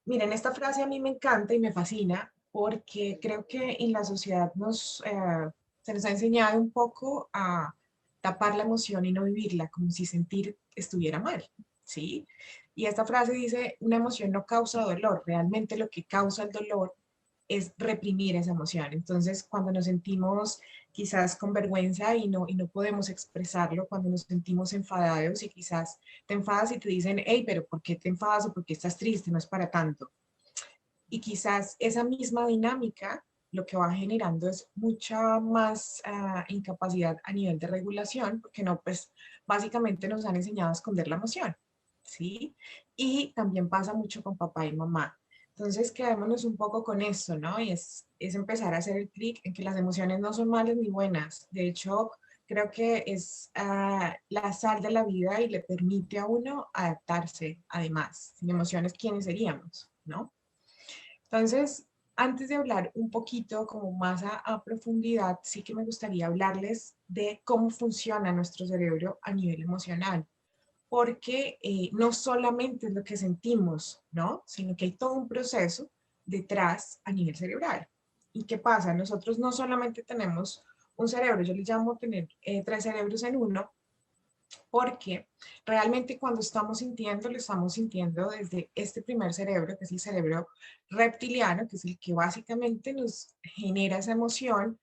Miren, esta frase a mí me encanta y me fascina porque creo que en la sociedad se nos ha enseñado un poco a tapar la emoción y no vivirla, como si sentir estuviera mal, ¿sí? Y esta frase dice, una emoción no causa dolor, realmente lo que causa el dolor es reprimir esa emoción. Entonces, cuando nos sentimos quizás con vergüenza y no podemos expresarlo, cuando nos sentimos enfadados y quizás te enfadas y te dicen, hey, pero ¿por qué te enfadas o por qué estás triste? No es para tanto. Y quizás esa misma dinámica lo que va generando es mucha más incapacidad a nivel de regulación, porque no, pues básicamente nos han enseñado a esconder la emoción, ¿sí? Y también pasa mucho con papá y mamá. Entonces, quedémonos un poco con esto, ¿no? Y es empezar a hacer el clic en que las emociones no son malas ni buenas. De hecho, creo que es la sal de la vida y le permite a uno adaptarse, además. Sin emociones, ¿quiénes seríamos, no? Entonces, antes de hablar un poquito como más a profundidad, sí que me gustaría hablarles de cómo funciona nuestro cerebro a nivel emocional, porque no solamente es lo que sentimos, ¿no? Sino que hay todo un proceso detrás a nivel cerebral. ¿Y qué pasa? Nosotros no solamente tenemos un cerebro, yo le llamo tener 3 cerebros en uno, porque realmente cuando estamos sintiendo, lo estamos sintiendo desde este primer cerebro, que es el cerebro reptiliano, que es el que básicamente nos genera esa emoción.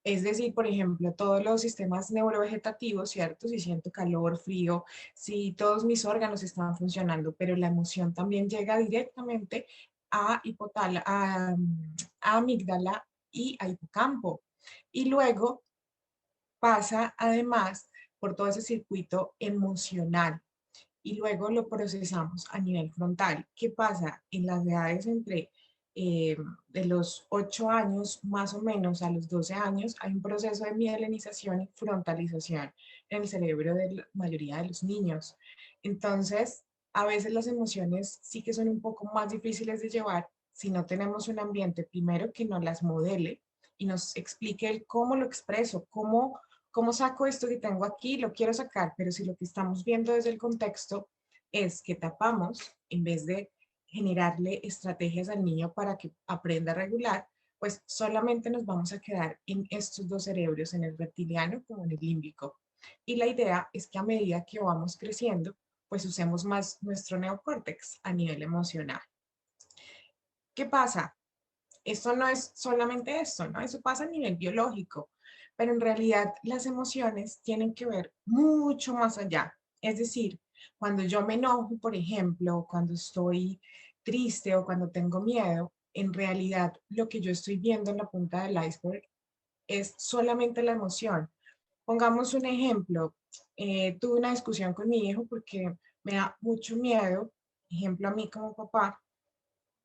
Es decir, por ejemplo, todos los sistemas neurovegetativos, ¿cierto? Si siento calor, frío, si todos mis órganos están funcionando, pero la emoción también llega directamente a a amígdala y a hipocampo. Y luego pasa además por todo ese circuito emocional. y luego lo procesamos a nivel frontal. ¿Qué pasa? En las edades entre de los 8 años más o menos a los 12 años hay un proceso de mielinización y frontalización en el cerebro de la mayoría de los niños. Entonces, a veces las emociones sí que son un poco más difíciles de llevar si no tenemos un ambiente primero que nos las modele y nos explique el cómo lo expreso, cómo saco esto que tengo aquí, lo quiero sacar, pero si lo que estamos viendo desde el contexto es que tapamos en vez de generarle estrategias al niño para que aprenda a regular, pues solamente nos vamos a quedar en estos dos cerebros, en el reptiliano como en el límbico. Y la idea es que a medida que vamos creciendo, pues usemos más nuestro neocórtex a nivel emocional. ¿Qué pasa? Esto no es solamente esto, ¿no? Eso pasa a nivel biológico, pero en realidad las emociones tienen que ver mucho más allá. Es decir, cuando yo me enojo, por ejemplo, cuando estoy triste o cuando tengo miedo, en realidad lo que yo estoy viendo en la punta del iceberg es solamente la emoción. Pongamos un ejemplo. Tuve una discusión con mi hijo porque me da mucho miedo, ejemplo a mí como papá,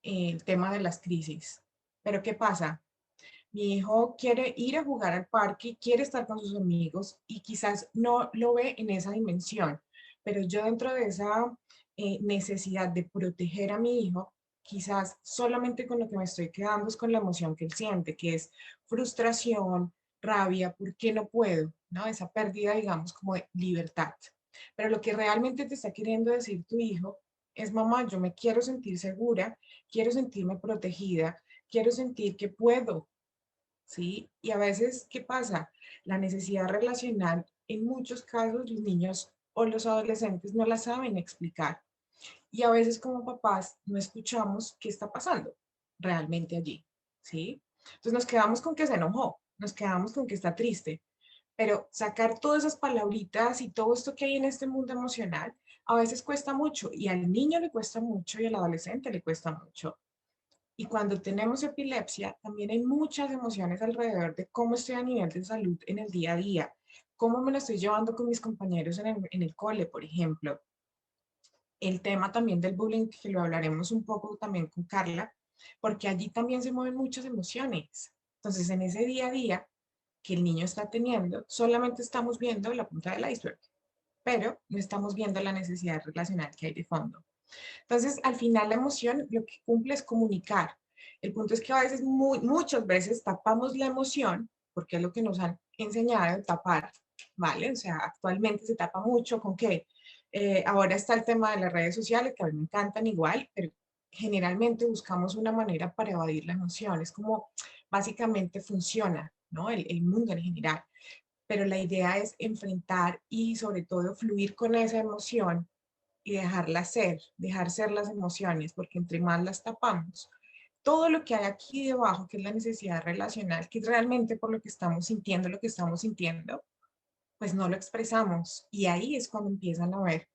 el tema de las crisis. Pero ¿qué pasa? Mi hijo quiere ir a jugar al parque, quiere estar con sus amigos y quizás no lo ve en esa dimensión, pero yo dentro de esa necesidad de proteger a mi hijo, quizás solamente con lo que me estoy quedando es con la emoción que él siente, que es frustración, rabia, ¿por qué no puedo? ¿No? Esa pérdida, digamos, como de libertad. Pero lo que realmente te está queriendo decir tu hijo es, mamá, yo me quiero sentir segura, quiero sentirme protegida, quiero sentir que puedo, ¿sí? Y a veces, ¿qué pasa? La necesidad relacional, en muchos casos, los niños o los adolescentes no la saben explicar. Y a veces como papás no escuchamos qué está pasando realmente allí, ¿sí? Entonces nos quedamos con que se enojó, nos quedamos con que está triste, pero sacar todas esas palabritas y todo esto que hay en este mundo emocional a veces cuesta mucho y al niño le cuesta mucho y al adolescente le cuesta mucho. Y cuando tenemos epilepsia, también hay muchas emociones alrededor de cómo estoy a nivel de salud en el día a día, cómo me lo estoy llevando con mis compañeros en el cole, por ejemplo. El tema también del bullying, que lo hablaremos un poco también con Carla, porque allí también se mueven muchas emociones. Entonces, en ese día a día que el niño está teniendo, solamente estamos viendo la punta del iceberg, pero no estamos viendo la necesidad relacional que hay de fondo. Entonces, al final la emoción lo que cumple es comunicar. El punto es que a veces, muchas veces tapamos la emoción, porque es lo que nos han enseñado, tapar, ¿vale? O sea, actualmente se tapa mucho con que ahora está el tema de las redes sociales, que a mí me encantan igual, pero generalmente buscamos una manera para evadir la emoción. Es como básicamente funciona, ¿no? El mundo en general. Pero la idea es enfrentar y sobre todo fluir con esa emoción y dejar ser las emociones, porque entre más las tapamos, todo lo que hay aquí debajo, que es la necesidad relacional, que es realmente por lo que estamos sintiendo, pues no lo expresamos. Y ahí es cuando empiezan a haber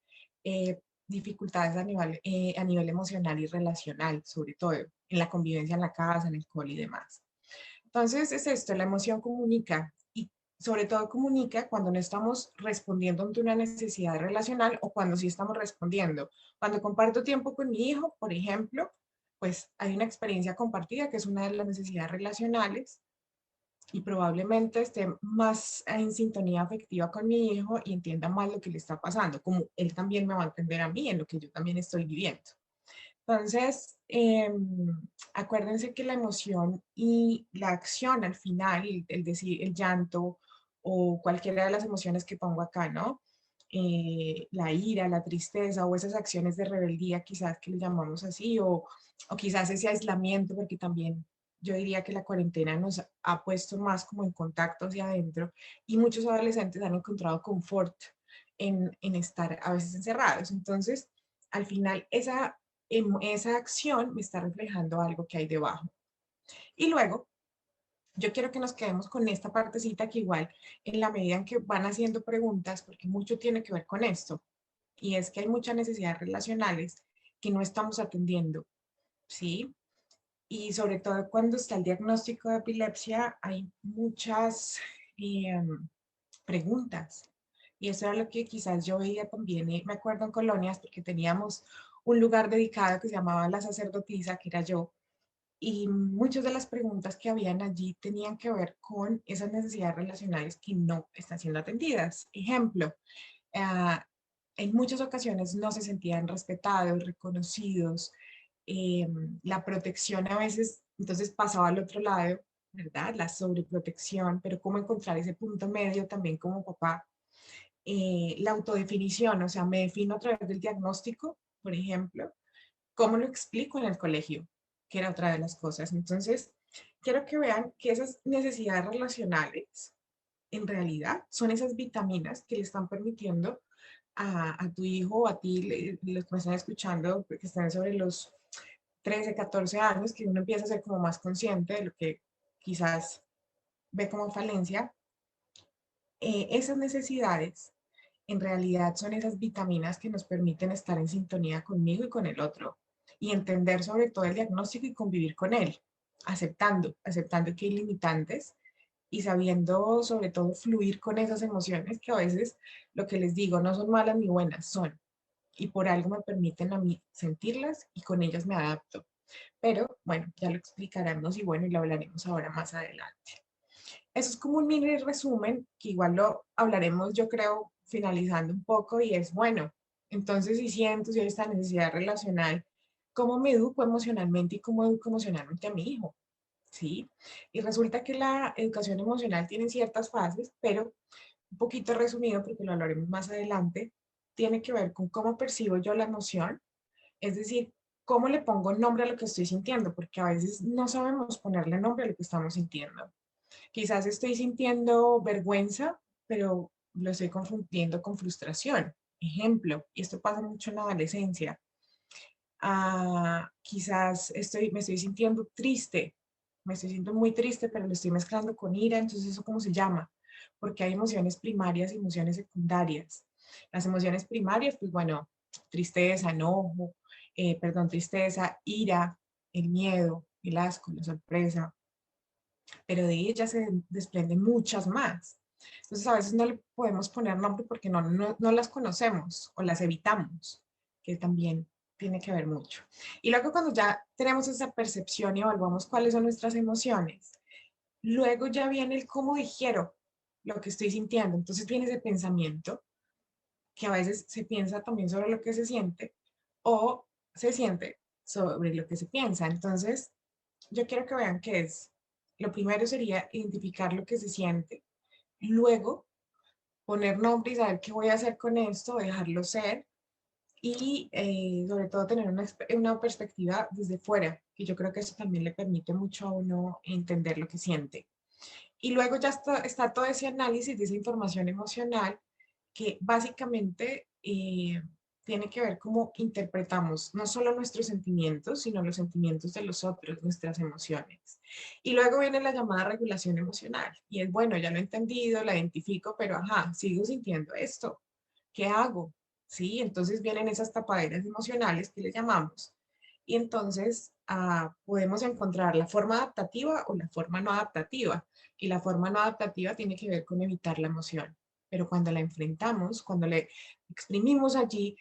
dificultades a nivel emocional y relacional, sobre todo en la convivencia en la casa, en el cole y demás. Entonces es esto, la emoción comunica y sobre todo comunica cuando no estamos respondiendo ante una necesidad relacional o cuando sí estamos respondiendo. Cuando comparto tiempo con mi hijo, por ejemplo, pues hay una experiencia compartida que es una de las necesidades relacionales y probablemente esté más en sintonía afectiva con mi hijo y entienda más lo que le está pasando, como él también me va a entender a mí en lo que yo también estoy viviendo. Entonces, acuérdense que la emoción y la acción al final, decir, el llanto o cualquiera de las emociones que pongo acá, ¿no? La ira, la tristeza o esas acciones de rebeldía, quizás que le llamamos así, o quizás ese aislamiento, porque también yo diría que la cuarentena nos ha puesto más como en contacto hacia adentro y muchos adolescentes han encontrado confort en estar a veces encerrados. Entonces, al final, esa acción me está reflejando algo que hay debajo. Y luego, yo quiero que nos quedemos con esta partecita que igual, en la medida en que van haciendo preguntas, porque mucho tiene que ver con esto, y es que hay muchas necesidades relacionales que no estamos atendiendo, ¿sí? Y sobre todo cuando está el diagnóstico de epilepsia, hay muchas preguntas. Y eso era lo que quizás yo veía también, me acuerdo en colonias, porque teníamos un lugar dedicado que se llamaba La Sacerdotisa, que era yo, y muchas de las preguntas que habían allí tenían que ver con esas necesidades relacionales que no están siendo atendidas. Ejemplo, ah, en muchas ocasiones no se sentían respetados, reconocidos, la protección a veces, entonces pasaba al otro lado, ¿verdad? La sobreprotección, pero cómo encontrar ese punto medio también como papá. La autodefinición, o sea, me defino a través del diagnóstico, por ejemplo, ¿cómo lo explico en el colegio? Que era otra de las cosas. Entonces, quiero que vean que esas necesidades relacionales, en realidad, son esas vitaminas que le están permitiendo a tu hijo o a ti, los que me están escuchando, que están sobre los 13, 14 años, que uno empieza a ser como más consciente de lo que quizás ve como falencia, esas necesidades en realidad son esas vitaminas que nos permiten estar en sintonía conmigo y con el otro y entender sobre todo el diagnóstico y convivir con él, aceptando que hay limitantes y sabiendo sobre todo fluir con esas emociones que a veces, lo que les digo, no son malas ni buenas, son. Y por algo me permiten a mí sentirlas y con ellas me adapto. Pero bueno, ya lo explicaremos y bueno, y lo hablaremos ahora más adelante. Eso es como un mini resumen, que igual lo hablaremos, yo creo, finalizando un poco, y es, bueno, entonces si hay esta necesidad relacional, ¿cómo me educo emocionalmente y cómo educo emocionalmente a mi hijo? ¿Sí? Y resulta que la educación emocional tiene ciertas fases, pero un poquito resumido, porque lo hablaremos más adelante, tiene que ver con cómo percibo yo la emoción, es decir, cómo le pongo nombre a lo que estoy sintiendo, porque a veces no sabemos ponerle nombre a lo que estamos sintiendo. Quizás estoy sintiendo vergüenza, pero lo estoy confundiendo con frustración. Ejemplo, y esto pasa mucho en la adolescencia. Quizás me estoy sintiendo triste, me estoy sintiendo muy triste, pero lo estoy mezclando con ira, entonces ¿eso cómo se llama? Porque hay emociones primarias y emociones secundarias. Las emociones primarias, pues bueno, tristeza, enojo, tristeza, ira, el miedo, el asco, la sorpresa, pero de ellas se desprenden muchas más. Entonces a veces no le podemos poner nombre porque no las conocemos o las evitamos, que también tiene que ver mucho. Y luego cuando ya tenemos esa percepción y evaluamos cuáles son nuestras emociones, luego ya viene el cómo digiero lo que estoy sintiendo. Entonces viene ese pensamiento, que a veces se piensa también sobre lo que se siente o se siente sobre lo que se piensa. Entonces, yo quiero que vean que lo primero sería identificar lo que se siente, luego poner nombre y saber qué voy a hacer con esto, dejarlo ser y sobre todo tener una perspectiva desde fuera, que yo creo que eso también le permite mucho a uno entender lo que siente. Y luego ya está todo ese análisis de esa información emocional que básicamente tiene que ver cómo interpretamos no solo nuestros sentimientos, sino los sentimientos de los otros, nuestras emociones. Y luego viene la llamada regulación emocional. Y es, bueno, ya lo he entendido, la identifico, pero ajá, sigo sintiendo esto. ¿Qué hago? ¿Sí? Entonces vienen esas tapaderas emocionales que le llamamos. Y entonces podemos encontrar la forma adaptativa o la forma no adaptativa. Y la forma no adaptativa tiene que ver con evitar la emoción. Pero cuando la enfrentamos, cuando le exprimimos allí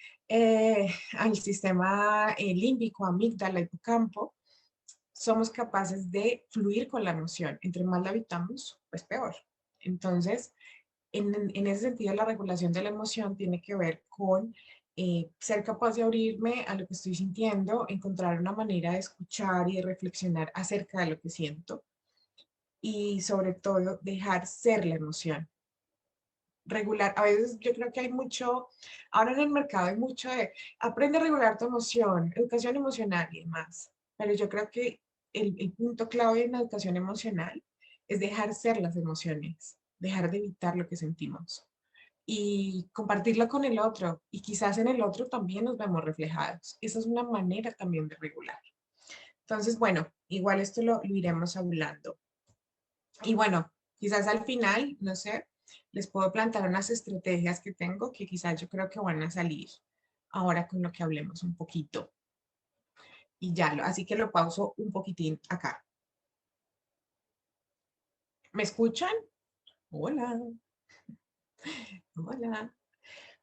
al sistema límbico, amígdala, hipocampo, somos capaces de fluir con la emoción. Entre más la evitamos, pues peor. Entonces, en ese sentido, la regulación de la emoción tiene que ver con ser capaz de abrirme a lo que estoy sintiendo, encontrar una manera de escuchar y de reflexionar acerca de lo que siento y sobre todo dejar ser la emoción. Regular, a veces yo creo que hay mucho, ahora en el mercado hay mucho de aprende a regular tu emoción, educación emocional y demás, pero yo creo que el punto clave en la educación emocional es dejar ser las emociones, dejar de evitar lo que sentimos y compartirlo con el otro y quizás en el otro también nos vemos reflejados. Esa es una manera también de regular. Entonces, bueno, igual esto lo iremos hablando. Y bueno, quizás al final, no sé, les puedo plantear unas estrategias que tengo que quizás yo creo que van a salir ahora con lo que hablemos un poquito. Y ya, así que lo pauso un poquitín acá. ¿Me escuchan? Hola. Hola.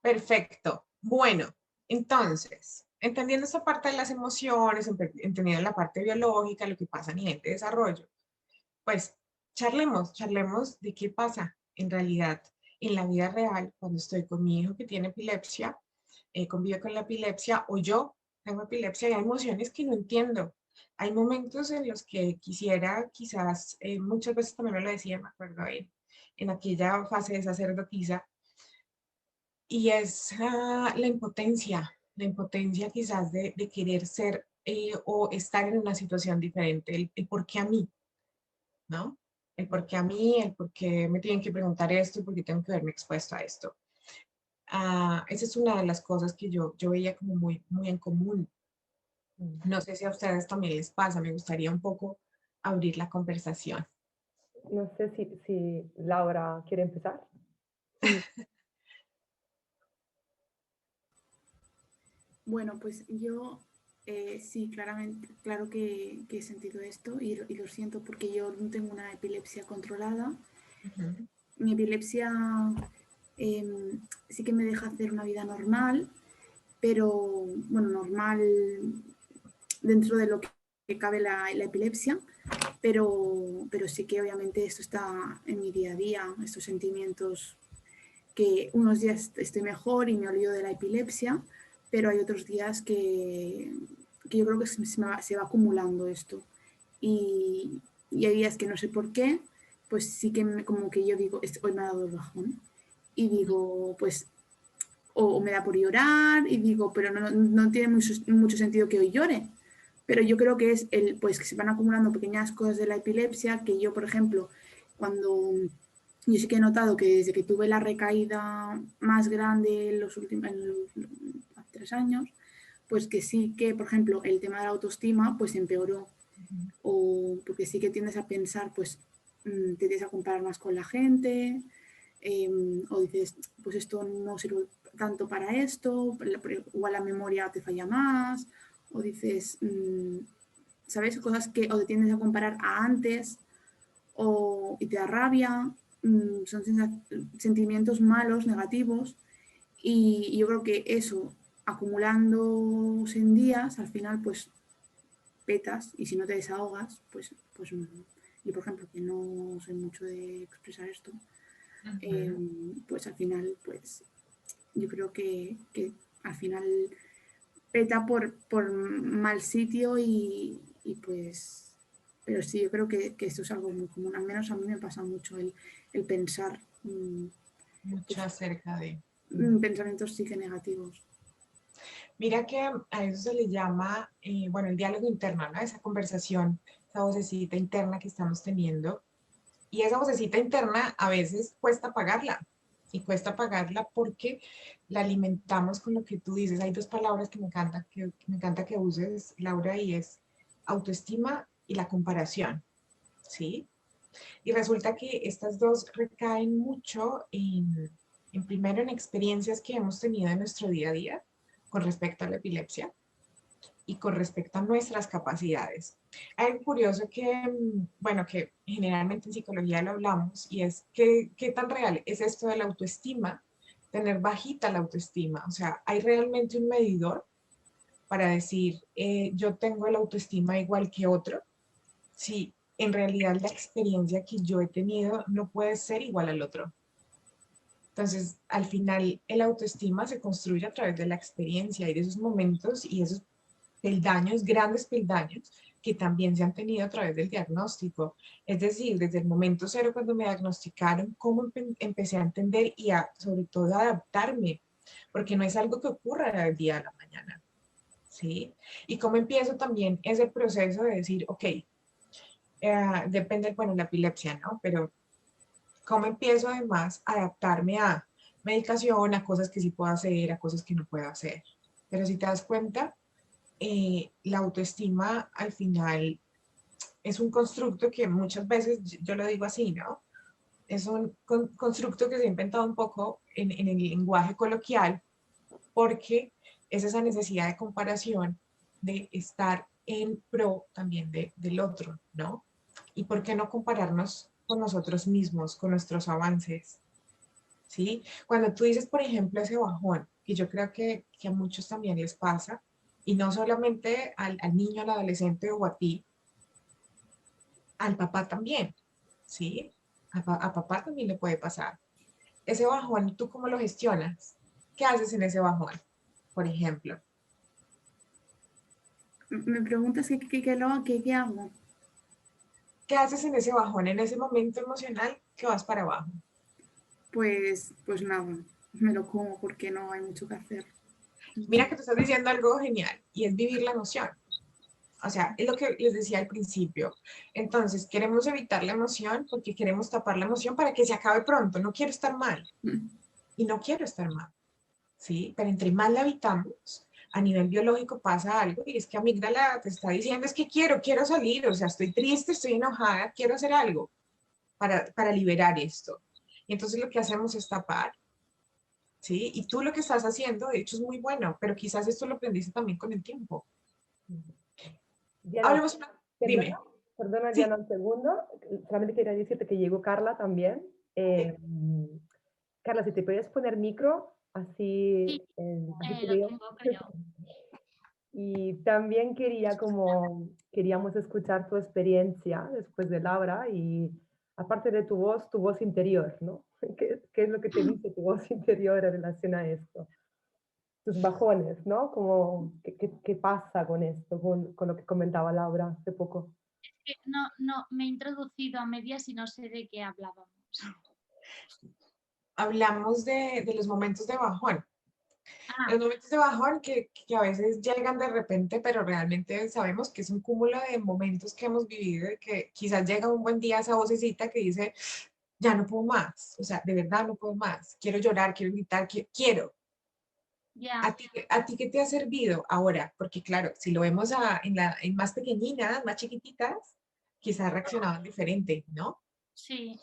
Perfecto. Bueno, entonces, entendiendo esta parte de las emociones, entendiendo la parte biológica, lo que pasa a nivel de desarrollo, pues charlemos de qué pasa en realidad en la vida real cuando estoy con mi hijo que tiene epilepsia, convive con la epilepsia, o yo tengo epilepsia y hay emociones que no entiendo. Hay momentos en los que quisiera, quizás, muchas veces también me lo decía, me acuerdo, en aquella fase de sacerdotisa, y es la impotencia quizás de querer ser o estar en una situación diferente, el por qué a mí, ¿no? El por qué a mí, el por qué me tienen que preguntar esto, por qué tengo que verme expuesto a esto. Esa es una de las cosas que yo veía como muy en común. No sé si a ustedes también les pasa, me gustaría un poco abrir la conversación. No sé si Laura quiere empezar. Bueno, pues yo sí, claramente, claro que he sentido esto y lo siento porque yo no tengo una epilepsia controlada. Mi epilepsia sí que me deja hacer una vida normal, pero bueno, normal dentro de lo que cabe la epilepsia, pero sí que obviamente esto está en mi día a día, estos sentimientos que unos días estoy mejor y me olvido de la epilepsia, pero hay otros días que yo creo que se va acumulando esto. Y hay días que no sé por qué, pues sí que como que yo digo, hoy me ha dado el bajón. Y digo, pues, o me da por llorar, y digo, pero no tiene mucho sentido que hoy llore. Pero yo creo que es pues que se van acumulando pequeñas cosas de la epilepsia, que yo, por ejemplo, cuando yo sí que he notado que desde que tuve la recaída más grande en los últimos 3 años, pues que sí que, por ejemplo, el tema de la autoestima pues empeoró. O porque sí que tiendes a pensar, pues te tienes a comparar más con la gente, o dices, pues esto no sirve tanto para esto, igual la memoria te falla más, o dices, ¿sabes? Cosas que o te tiendes a comparar a antes y te da rabia, son sentimientos malos, negativos, y yo creo que eso, acumulándose en días, al final pues petas, y si no te desahogas, pues yo por ejemplo, que no soy mucho de expresar esto, pues al final, pues yo creo que al final peta por mal sitio y pues, pero sí, yo creo que esto es algo muy común, al menos a mí me pasa mucho el pensar Mucho acerca de... pensamientos sí que negativos. Mira que a eso se le llama, bueno, el diálogo interno, ¿no? Esa conversación, esa vocecita interna que estamos teniendo. Y esa vocecita interna a veces cuesta apagarla. Y cuesta apagarla porque la alimentamos con lo que tú dices. Hay dos palabras que me encanta que uses, Laura, y es autoestima y la comparación, ¿sí? Y resulta que estas dos recaen mucho primero en experiencias que hemos tenido en nuestro día a día con respecto a la epilepsia y con respecto a nuestras capacidades. Hay algo curioso que, bueno, que generalmente en psicología lo hablamos y es qué tan real es esto de la autoestima, tener bajita la autoestima. O sea, ¿hay realmente un medidor para decir yo tengo la autoestima igual que otro? Sí, en realidad la experiencia que yo he tenido no puede ser igual al otro. Entonces, al final, el autoestima se construye a través de la experiencia y de esos momentos y esos peldaños, grandes peldaños, que también se han tenido a través del diagnóstico. Es decir, desde el momento cero cuando me diagnosticaron, cómo empecé a entender y sobre todo a adaptarme, porque no es algo que ocurra del día a la mañana, ¿sí? Y cómo empiezo también ese proceso de decir, ok, depende, bueno, la epilepsia, ¿no? Pero cómo empiezo además a adaptarme a medicación, a cosas que sí puedo hacer, a cosas que no puedo hacer. Pero si te das cuenta, la autoestima al final es un constructo que muchas veces, yo lo digo así, ¿no? Es un constructo que se ha inventado un poco en el lenguaje coloquial porque es esa necesidad de comparación, de estar en pro también del otro, ¿no? ¿Y por qué no compararnos con nosotros mismos, con nuestros avances? ¿sí? Cuando tú dices, por ejemplo, ese bajón, y yo creo que a muchos también les pasa, y no solamente al niño, al adolescente o a ti, al papá también, ¿sí? A papá también le puede pasar. Ese bajón, ¿tú cómo lo gestionas? ¿Qué haces en ese bajón, por ejemplo? Me preguntas qué hago. ¿Qué haces en ese bajón, en ese momento emocional que vas para abajo? Pues nada, me lo como porque no hay mucho que hacer. Mira que tú estás diciendo algo genial y es vivir la emoción. O sea, es lo que les decía al principio. Entonces, queremos evitar la emoción porque queremos tapar la emoción para que se acabe pronto. No quiero estar mal y no quiero estar mal, ¿sí? Pero entre más la evitamos, a nivel biológico pasa algo y es que amígdala te está diciendo es que quiero salir, o sea, estoy triste, estoy enojada, quiero hacer algo para liberar esto. Y entonces lo que hacemos es tapar, ¿sí? Y tú lo que estás haciendo, de hecho, es muy bueno, pero quizás esto lo aprendiste también con el tiempo. Diana, Hablemos una... Dime. perdona, Sí. Diana, un segundo. Solamente quería decirte que llegó Carla también. Carla, si te puedes poner micro, así, así te Lo veo. tengo, creo. Y también queríamos escuchar tu experiencia después de Laura y aparte de tu voz interior, ¿no? ¿Qué es lo que te dice tu voz interior en relación a esto? Tus bajones, ¿no? Como, ¿qué pasa con esto, con lo que comentaba Laura hace poco? Es que no, me he introducido a medias y no sé de qué hablábamos. Hablamos de los momentos de bajón. Ah, Los momentos de bajón que a veces llegan de repente, pero realmente sabemos que es un cúmulo de momentos que hemos vivido y que quizás llega un buen día esa vocecita que dice, ya no puedo más, o sea, de verdad no puedo más, quiero llorar, quiero gritar, quiero. ya. ¿A ti qué te ha servido ahora? Porque claro, si lo vemos en más pequeñinas, más chiquititas, quizás reaccionaban diferente, ¿no? Sí,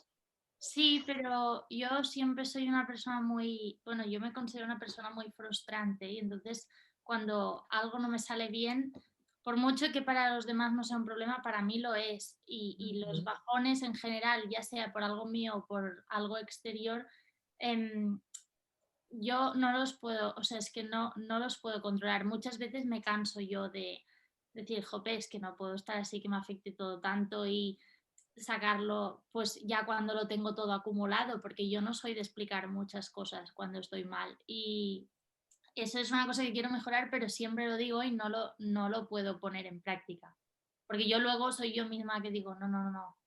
sí, pero yo siempre soy una persona muy, bueno, yo me considero una persona muy frustrante y entonces cuando algo no me sale bien, por mucho que para los demás no sea un problema, para mí lo es. Y los bajones en general, ya sea por algo mío o por algo exterior, yo no los puedo, o sea, es que no los puedo controlar. Muchas veces me canso yo de decir, jope, es que no puedo estar así que me afecte todo tanto y sacarlo pues ya cuando lo tengo todo acumulado, porque yo no soy de explicar muchas cosas cuando estoy mal. Y eso es una cosa que quiero mejorar, pero siempre lo digo y no lo puedo poner en práctica. Porque yo luego soy yo misma que digo, no,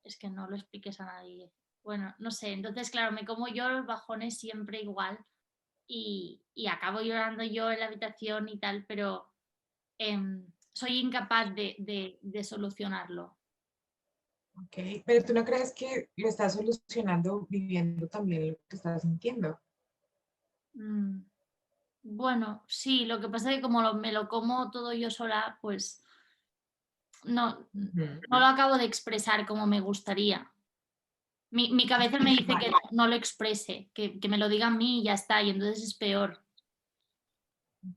es que no lo expliques a nadie. Bueno, no sé, entonces claro, me como yo los bajones siempre igual y acabo llorando yo en la habitación y tal, pero soy incapaz de solucionarlo. Ok, pero tú no crees que lo estás solucionando viviendo también lo que estás sintiendo. Bueno, sí, lo que pasa es que como me lo como todo yo sola, pues no lo acabo de expresar como me gustaría. Mi cabeza me dice que no lo exprese, que me lo diga a mí y ya está, y entonces es peor.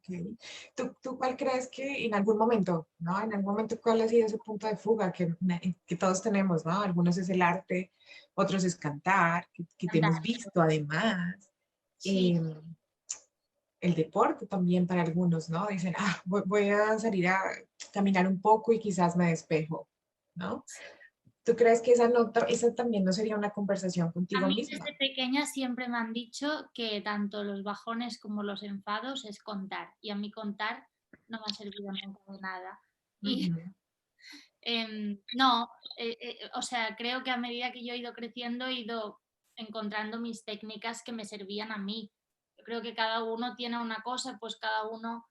Okay. ¿Tú cuál crees que en algún momento, ¿no? En algún momento, ¿cuál ha sido ese punto de fuga que todos tenemos, ¿no? Algunos es el arte, otros es cantar, que te hemos visto además. Sí. El deporte también para algunos, ¿no? Dicen, voy a salir a caminar un poco y quizás me despejo, ¿no? ¿Tú crees que esa también no sería una conversación A contigo mí misma? desde pequeña siempre me han dicho que tanto los bajones como los enfados es contar, y a mí contar no me ha servido nunca de nada. Y no, o sea, creo que a medida que yo he ido creciendo he ido encontrando mis técnicas que me servían a mí. Yo creo que cada uno tiene una cosa, pues cada uno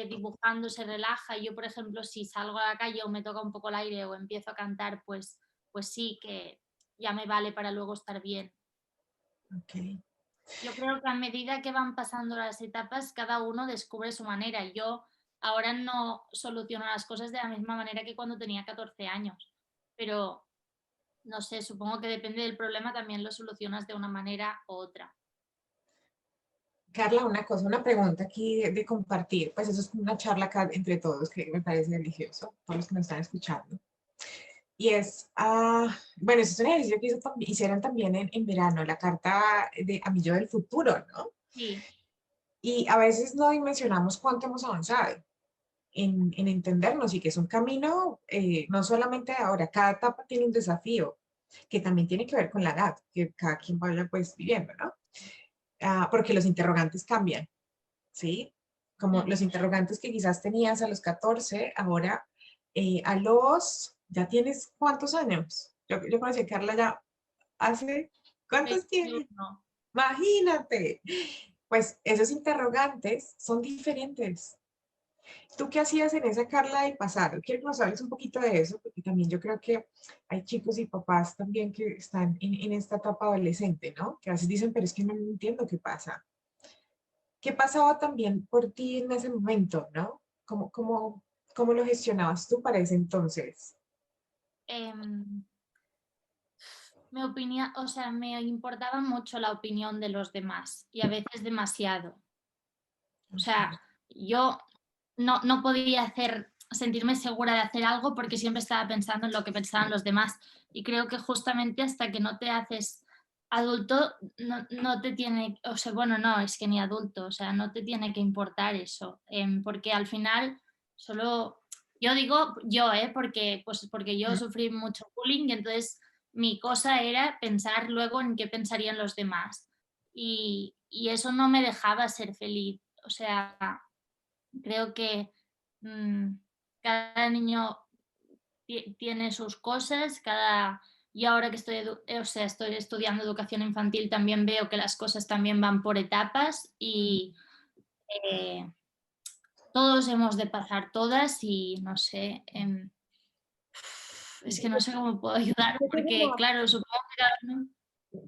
dibujando se relaja. Yo, por ejemplo, si salgo a la calle o me toca un poco el aire o empiezo a cantar, pues sí que ya me vale para luego estar bien. Okay. Yo creo que a medida que van pasando las etapas, cada uno descubre su manera. Yo ahora no soluciono las cosas de la misma manera que cuando tenía 14 años, pero no sé, supongo que depende del problema, también lo solucionas de una manera u otra. Carla, una pregunta aquí de compartir, pues eso es una charla acá entre todos que me parece delicioso, todos los que nos están escuchando. Y es, bueno, eso es un ejercicio que hicieron también en verano, la carta de a mi yo del futuro, ¿no? Sí. Y a veces no dimensionamos cuánto hemos avanzado en entendernos y que es un camino, no solamente de ahora, cada etapa tiene un desafío que también tiene que ver con la edad, que cada quien vaya pues viviendo, ¿no? Porque los interrogantes cambian, ¿sí? Como los interrogantes que quizás tenías a los 14, ahora ya tienes ¿cuántos años? Yo conocí a Carla ya hace, ¿cuántos tienes? 21. Imagínate. Pues esos interrogantes son diferentes. ¿Tú qué hacías en esa Carla del pasado? Quiero que nos hables un poquito de eso, porque también yo creo que hay chicos y papás también que están en esta etapa adolescente, ¿no? Que a veces dicen, pero es que no entiendo qué pasa. ¿Qué pasaba también por ti en ese momento, no? ¿Cómo lo gestionabas tú para ese entonces? Mi opinión, o sea, me importaba mucho la opinión de los demás y a veces demasiado. O sea, yo no podía sentirme segura de hacer algo porque siempre estaba pensando en lo que pensaban los demás. Y creo que justamente hasta que no te haces adulto, no te tiene, o sea, bueno, no, es que ni adulto, o sea, no te tiene que importar eso, porque al final solo, yo digo yo, porque yo sufrí mucho bullying y entonces mi cosa era pensar luego en qué pensarían los demás. Y eso no me dejaba ser feliz. O sea, creo que cada niño tiene sus cosas, yo ahora que estoy estudiando educación infantil también veo que las cosas también van por etapas y todos hemos de pasar todas y no sé, es que no sé cómo puedo ayudar porque claro, supongo que cada uno...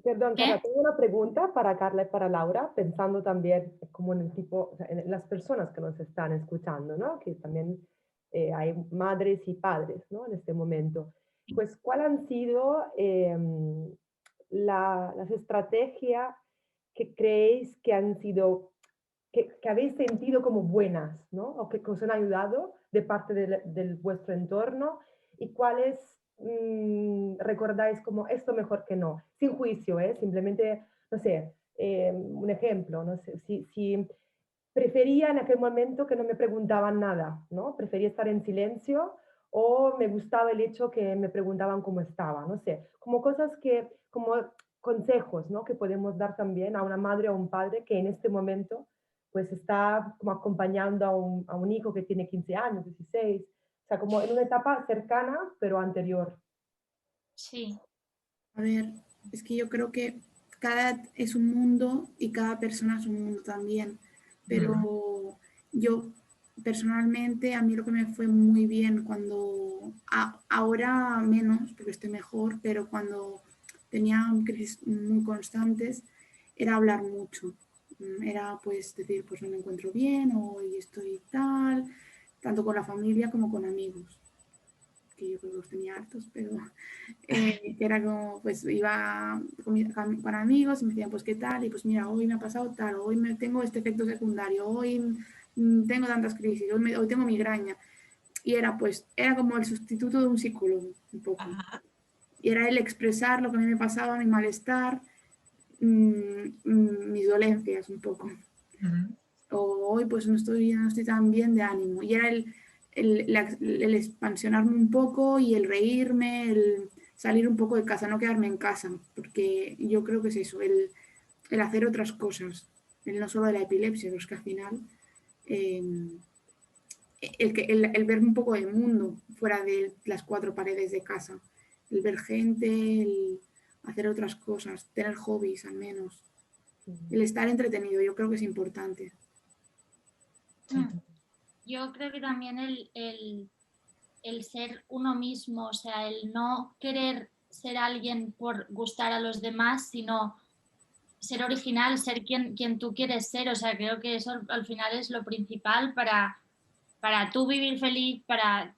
Perdón, ¿Qué? Carla, tengo una pregunta para Carla y para Laura, pensando también como en el tipo, o sea, en las personas que nos están escuchando, ¿no? Que también hay madres y padres, ¿no? En este momento. Pues, ¿cuáles han sido las estrategias que creéis que han sido, que habéis sentido como buenas, ¿no? O que os han ayudado de parte del vuestro entorno y cuáles recordáis como esto mejor que no, sin juicio, simplemente, no sé, un ejemplo, no sé, si prefería en aquel momento que no me preguntaban nada, ¿no? Prefería estar en silencio o me gustaba el hecho que me preguntaban cómo estaba, no sé, como cosas que, como consejos, ¿no? Que podemos dar también a una madre o a un padre que en este momento pues está como acompañando a un hijo que tiene 15 años, 16, o sea, como en una etapa cercana pero anterior. Sí. A ver, es que yo creo que cada es un mundo y cada persona es un mundo también, pero yo personalmente a mí lo que me fue muy bien ahora menos porque estoy mejor, pero cuando tenía crisis muy constantes era hablar mucho, era pues decir pues no me encuentro bien o hoy estoy tal, tanto con la familia como con amigos, que yo creo que los tenía hartos, pero que era como, pues iba con amigos y me decían, pues qué tal, y pues mira, hoy me ha pasado tal, hoy tengo este efecto secundario, hoy tengo tantas crisis, hoy tengo migraña. Y era como el sustituto de un psicólogo, un poco. Y era el expresar lo que a mí me pasaba, mi malestar, mis dolencias un poco. O hoy pues no estoy tan bien de ánimo. Y era el expansionarme un poco y el reírme, el salir un poco de casa, no quedarme en casa, porque yo creo que es eso, el hacer otras cosas, no solo de la epilepsia, pero es que al final el ver un poco del mundo fuera de las cuatro paredes de casa, el ver gente, el hacer otras cosas, tener hobbies al menos, el estar entretenido, yo creo que es importante. Yo creo que también el ser uno mismo, o sea, el no querer ser alguien por gustar a los demás, sino ser original, ser quien tú quieres ser. O sea, creo que eso al final es lo principal para tú vivir feliz, para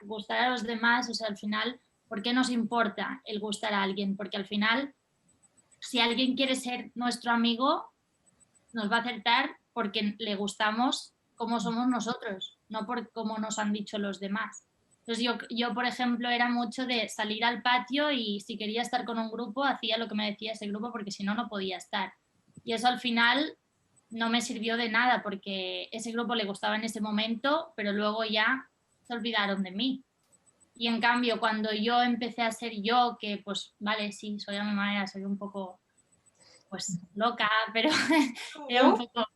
gustar a los demás. O sea, al final, ¿por qué nos importa el gustar a alguien? Porque al final, si alguien quiere ser nuestro amigo, nos va a aceptar porque le gustamos como somos nosotros, no por cómo nos han dicho los demás. Entonces yo, por ejemplo, era mucho de salir al patio y si quería estar con un grupo, hacía lo que me decía ese grupo porque si no, no podía estar. Y eso al final no me sirvió de nada porque ese grupo le gustaba en ese momento, pero luego ya se olvidaron de mí. Y en cambio, cuando yo empecé a ser yo, que pues, vale, sí, soy a mi manera, soy un poco, pues, loca, pero era un poco...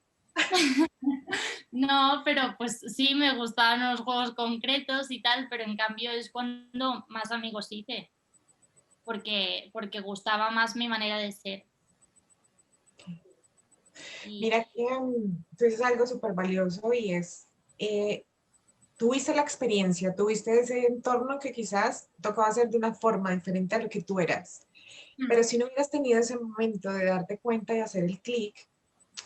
No, pero pues sí, me gustaban los juegos concretos y tal, pero en cambio es cuando más amigos hice, porque gustaba más mi manera de ser. Y... Mira que tú dices algo súper valioso y es, tuviste la experiencia, tuviste ese entorno que quizás tocaba hacer de una forma diferente a lo que tú eras. Pero si no hubieras tenido ese momento de darte cuenta y hacer el clic,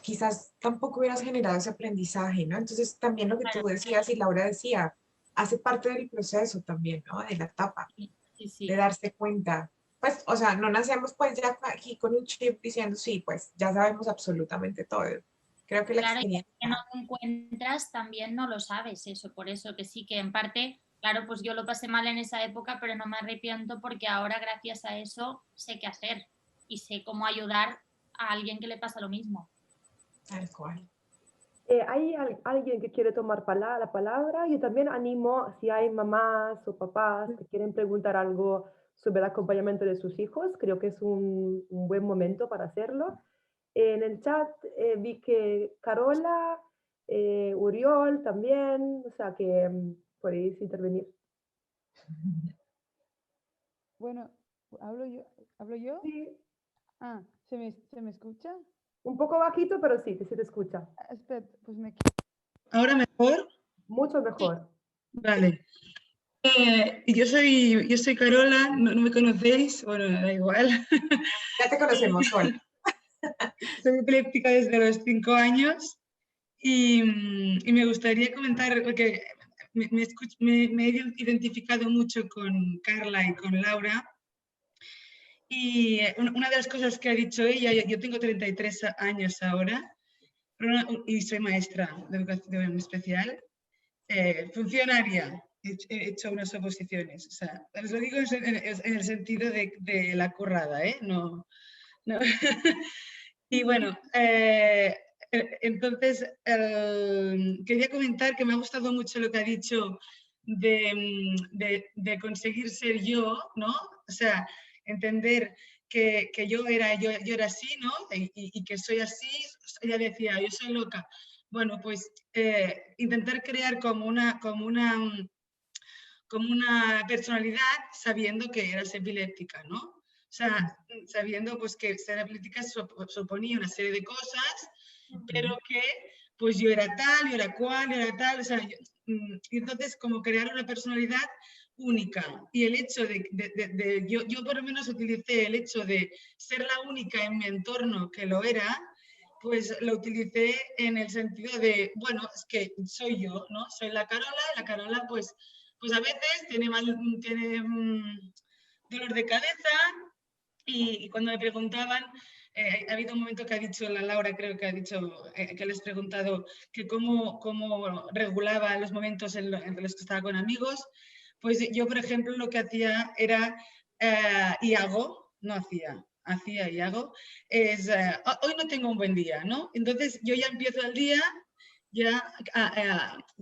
quizás tampoco hubieras generado ese aprendizaje, ¿no? Entonces también lo que tú decías y Laura decía, hace parte del proceso también, ¿no? De la etapa, de darse cuenta. Pues, o sea, no nacemos pues ya aquí con un chip diciendo, sí, pues ya sabemos absolutamente todo. Creo que la experiencia... Y que no te encuentras, también no lo sabes eso, por eso que sí que en parte, claro, pues yo lo pasé mal en esa época, pero no me arrepiento porque ahora gracias a eso sé qué hacer y sé cómo ayudar a alguien que le pasa lo mismo. Tal cual. ¿Hay alguien que quiere tomar la palabra? Yo también animo, si hay mamás o papás que quieren preguntar algo sobre el acompañamiento de sus hijos, creo que es un buen momento para hacerlo. En el chat vi que Carola, Uriol también, o sea que podéis intervenir. Bueno, ¿hablo yo? ¿Hablo yo? Sí. Ah, ¿se me escucha? Un poco bajito, pero sí, se te escucha. Espera, pues me... ¿Ahora mejor? Mucho mejor. Vale. Yo soy Carola, no me conocéis, bueno, da igual. Ya te conocemos, Sol. Soy epiléptica desde los 5 años y me gustaría comentar, porque me he identificado mucho con Carla y con Laura. Y una de las cosas que ha dicho ella, yo tengo 33 años ahora y soy maestra de educación especial, funcionaria. He hecho unas oposiciones, o sea, os lo digo en el sentido de la currada, ¿eh? No. Y bueno, entonces quería comentar que me ha gustado mucho lo que ha dicho de conseguir ser yo, ¿no? O sea, entender que yo era así, ¿no? Y que soy así. Ella decía, yo soy loca. Bueno, pues intentar crear como una personalidad sabiendo que eras epiléptica, ¿no? O sea, sabiendo pues que ser epiléptica suponía una serie de cosas, pero que pues yo era tal, yo era cual, yo era tal, o sea, y entonces como crear una personalidad única. Y el hecho yo por lo menos utilicé el hecho de ser la única en mi entorno que lo era, pues lo utilicé en el sentido de, bueno, es que soy yo, ¿no? Soy la Carola pues a veces tiene dolor de cabeza y cuando me preguntaban, ha habido un momento que ha dicho la Laura, creo que ha dicho, que les he preguntado que cómo regulaba los momentos en los que estaba con amigos, pues yo, por ejemplo, lo que hacía era, y hago, no hacía y hago, es, hoy no tengo un buen día, ¿no? Entonces yo ya empiezo el día, ya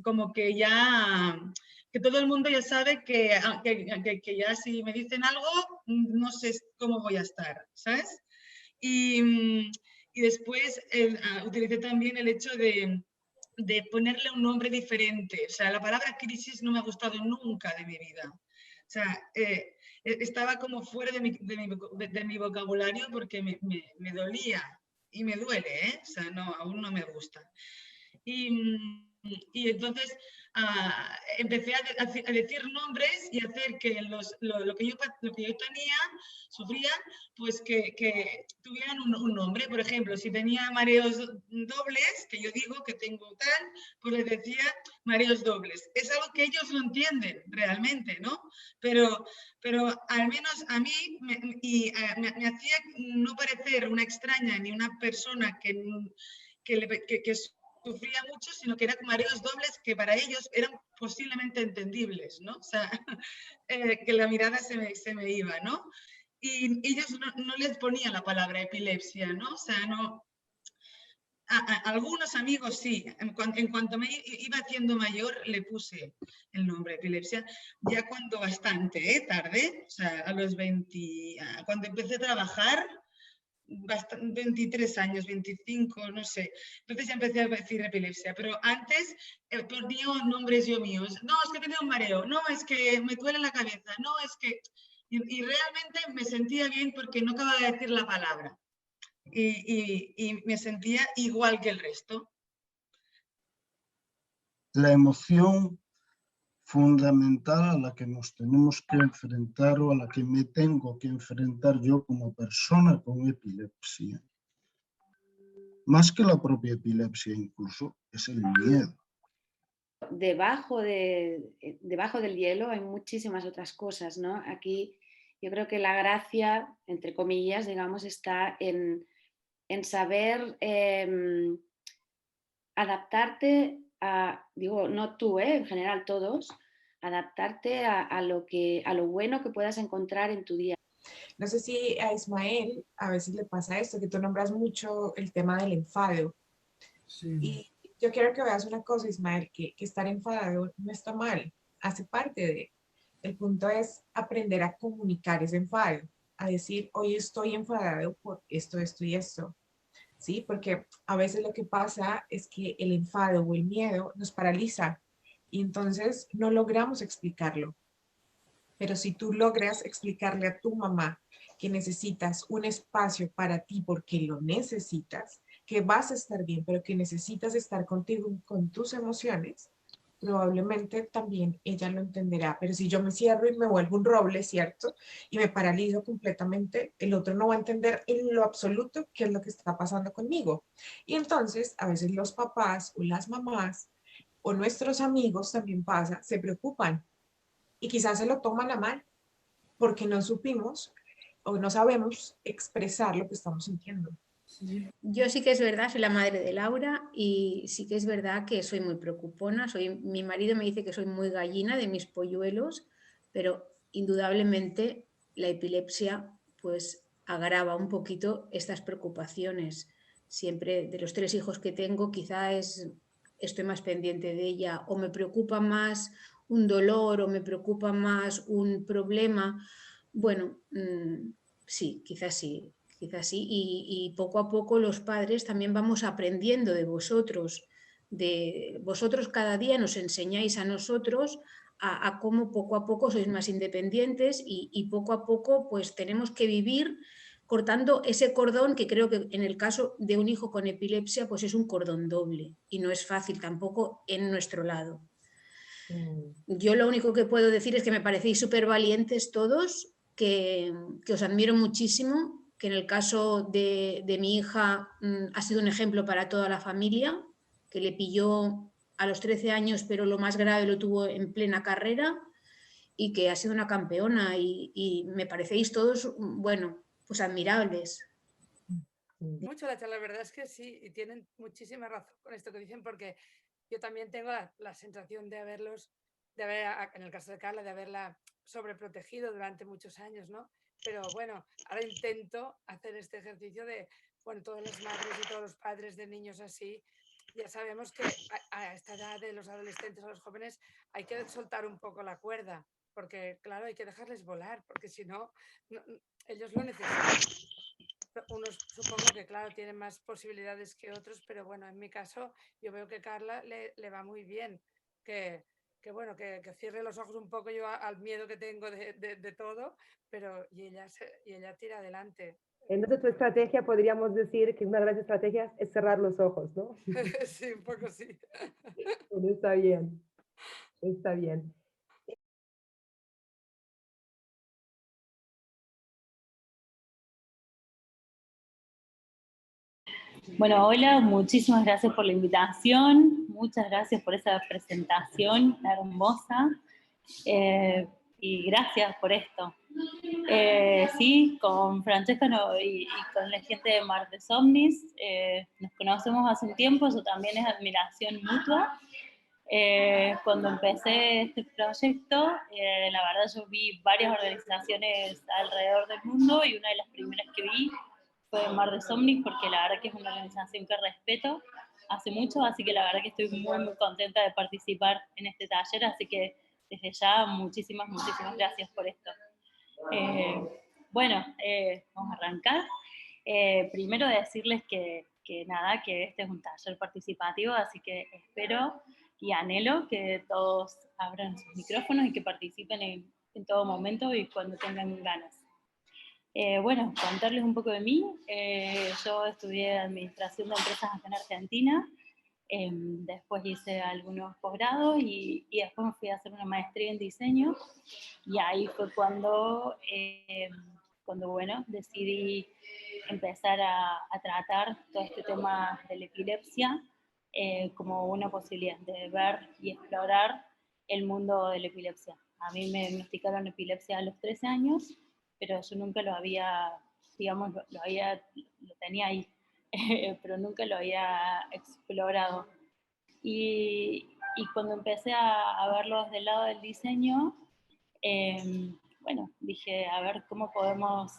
como que ya... que todo el mundo ya sabe que ya si me dicen algo, no sé cómo voy a estar, ¿sabes? Y después utilicé también el hecho de ponerle un nombre diferente. O sea, la palabra crisis no me ha gustado nunca de mi vida. O sea, estaba como fuera de mi vocabulario porque me dolía y me duele, ¿eh? O sea, no, aún no me gusta. Y entonces empecé a decir nombres y hacer que lo que yo sufría, pues que tuvieran un nombre. Por ejemplo, si tenía mareos dobles, que yo digo que tengo tal, pues les decía mareos dobles. Es algo que ellos no entienden realmente, ¿no? Pero al menos a mí me hacía no parecer una extraña ni una persona que sufría mucho, sino que eran mareos dobles que para ellos eran posiblemente entendibles, ¿no? O sea, que la mirada se me iba, ¿no? Y ellos no les ponían la palabra epilepsia, ¿no? O sea, no... algunos amigos sí, en cuanto me iba haciendo mayor le puse el nombre epilepsia, ya cuando bastante tarde, o sea, a los 20, cuando empecé a trabajar, 23 años, 25, no sé, entonces ya empecé a decir epilepsia, pero antes ponía nombres yo míos, no, es que tenía un mareo, no, es que me duele la cabeza, no, es que... Y realmente me sentía bien porque no acababa de decir la palabra. Y me sentía igual que el resto. La emoción fundamental a la que nos tenemos que enfrentar o a la que me tengo que enfrentar yo como persona con epilepsia, más que la propia epilepsia incluso, es el miedo. Debajo del hielo hay muchísimas otras cosas, ¿no? Aquí yo creo que la gracia, entre comillas, digamos, está en saber adaptarte a, digo, no tú, en general todos, adaptarte a lo bueno que puedas encontrar en tu día. No sé si a Ismael a veces le pasa esto, que tú nombras mucho el tema del enfado. Sí. Y yo quiero que veas una cosa, Ismael, que estar enfadado no está mal, hace parte de. El punto es aprender a comunicar ese enfado, a decir, hoy estoy enfadado por esto, esto y esto. ¿Sí? Porque a veces lo que pasa es que el enfado o el miedo nos paraliza y entonces no logramos explicarlo. Pero si tú logras explicarle a tu mamá que necesitas un espacio para ti porque lo necesitas, que vas a estar bien, pero que necesitas estar contigo, con tus emociones, probablemente también ella lo entenderá. Pero si yo me cierro y me vuelvo un roble, ¿cierto? Y me paralizo completamente, el otro no va a entender en lo absoluto qué es lo que está pasando conmigo. Y entonces, a veces los papás o las mamás o nuestros amigos también pasa, se preocupan y quizás se lo toman a mal porque no supimos o no sabemos expresar lo que estamos sintiendo. Yo sí que es verdad, soy la madre de Laura y sí que es verdad que soy muy preocupona. Mi marido me dice que soy muy gallina de mis polluelos, pero indudablemente la epilepsia pues agrava un poquito estas preocupaciones. Siempre de los 3 hijos que tengo, quizá estoy más pendiente de ella o me preocupa más un dolor o me preocupa más un problema. Bueno, sí, quizás sí. Quizás sí, y poco a poco los padres también vamos aprendiendo de vosotros. Vosotros cada día nos enseñáis a nosotros a cómo poco a poco sois más independientes y poco a poco pues tenemos que vivir cortando ese cordón que creo que en el caso de un hijo con epilepsia pues es un cordón doble y no es fácil tampoco en nuestro lado. Yo lo único que puedo decir es que me parecéis súper valientes todos, que os admiro muchísimo, que en el caso de mi hija ha sido un ejemplo para toda la familia, que le pilló a los 13 años, pero lo más grave lo tuvo en plena carrera y que ha sido una campeona y me parecéis todos, bueno, pues admirables. Mucho la charla, la verdad es que sí, y tienen muchísima razón con esto que dicen, porque yo también tengo la sensación de haber, en el caso de Carla, de haberla sobreprotegido durante muchos años, ¿no? Pero bueno, ahora intento hacer este ejercicio de, bueno, todas las madres y todos los padres de niños así, ya sabemos que a esta edad de los adolescentes o los jóvenes hay que soltar un poco la cuerda, porque claro, hay que dejarles volar, porque si no, ellos lo necesitan. Unos supongo que claro tienen más posibilidades que otros, pero bueno, en mi caso yo veo que Carla le va muy bien, que bueno, que cierre los ojos un poco yo al miedo que tengo de todo, pero y ella tira adelante. Entonces tu estrategia, podríamos decir que una de las estrategias es cerrar los ojos, ¿no? Sí, un poco sí. Bueno, está bien, está bien. Bueno, hola, muchísimas gracias por la invitación, muchas gracias por esa presentación hermosa. y gracias por esto. Sí, con Francesca y con la gente de Mar de Somnis nos conocemos hace un tiempo, eso también es admiración mutua. Cuando empecé este proyecto, la verdad yo vi varias organizaciones alrededor del mundo y una de las primeras que vi fue Mar de Somnis, porque la verdad que es una organización que respeto hace mucho, así que la verdad que estoy muy, muy contenta de participar en este taller, así que desde ya muchísimas gracias por esto. Bueno, vamos a arrancar. Primero decirles que nada, que este es un taller participativo, así que espero y anhelo que todos abran sus micrófonos y que participen en todo momento y cuando tengan ganas. Bueno, contarles un poco de mí. Yo estudié Administración de Empresas acá en Argentina, después hice algunos posgrados y después me fui a hacer una maestría en diseño, y ahí fue cuando bueno, decidí empezar a tratar todo este tema de la epilepsia como una posibilidad de ver y explorar el mundo de la epilepsia. A mí me diagnosticaron epilepsia a los 13 años, pero yo nunca lo había, digamos, lo tenía ahí, pero nunca lo había explorado. Y cuando empecé a verlo desde el lado del diseño, bueno, dije, a ver cómo podemos,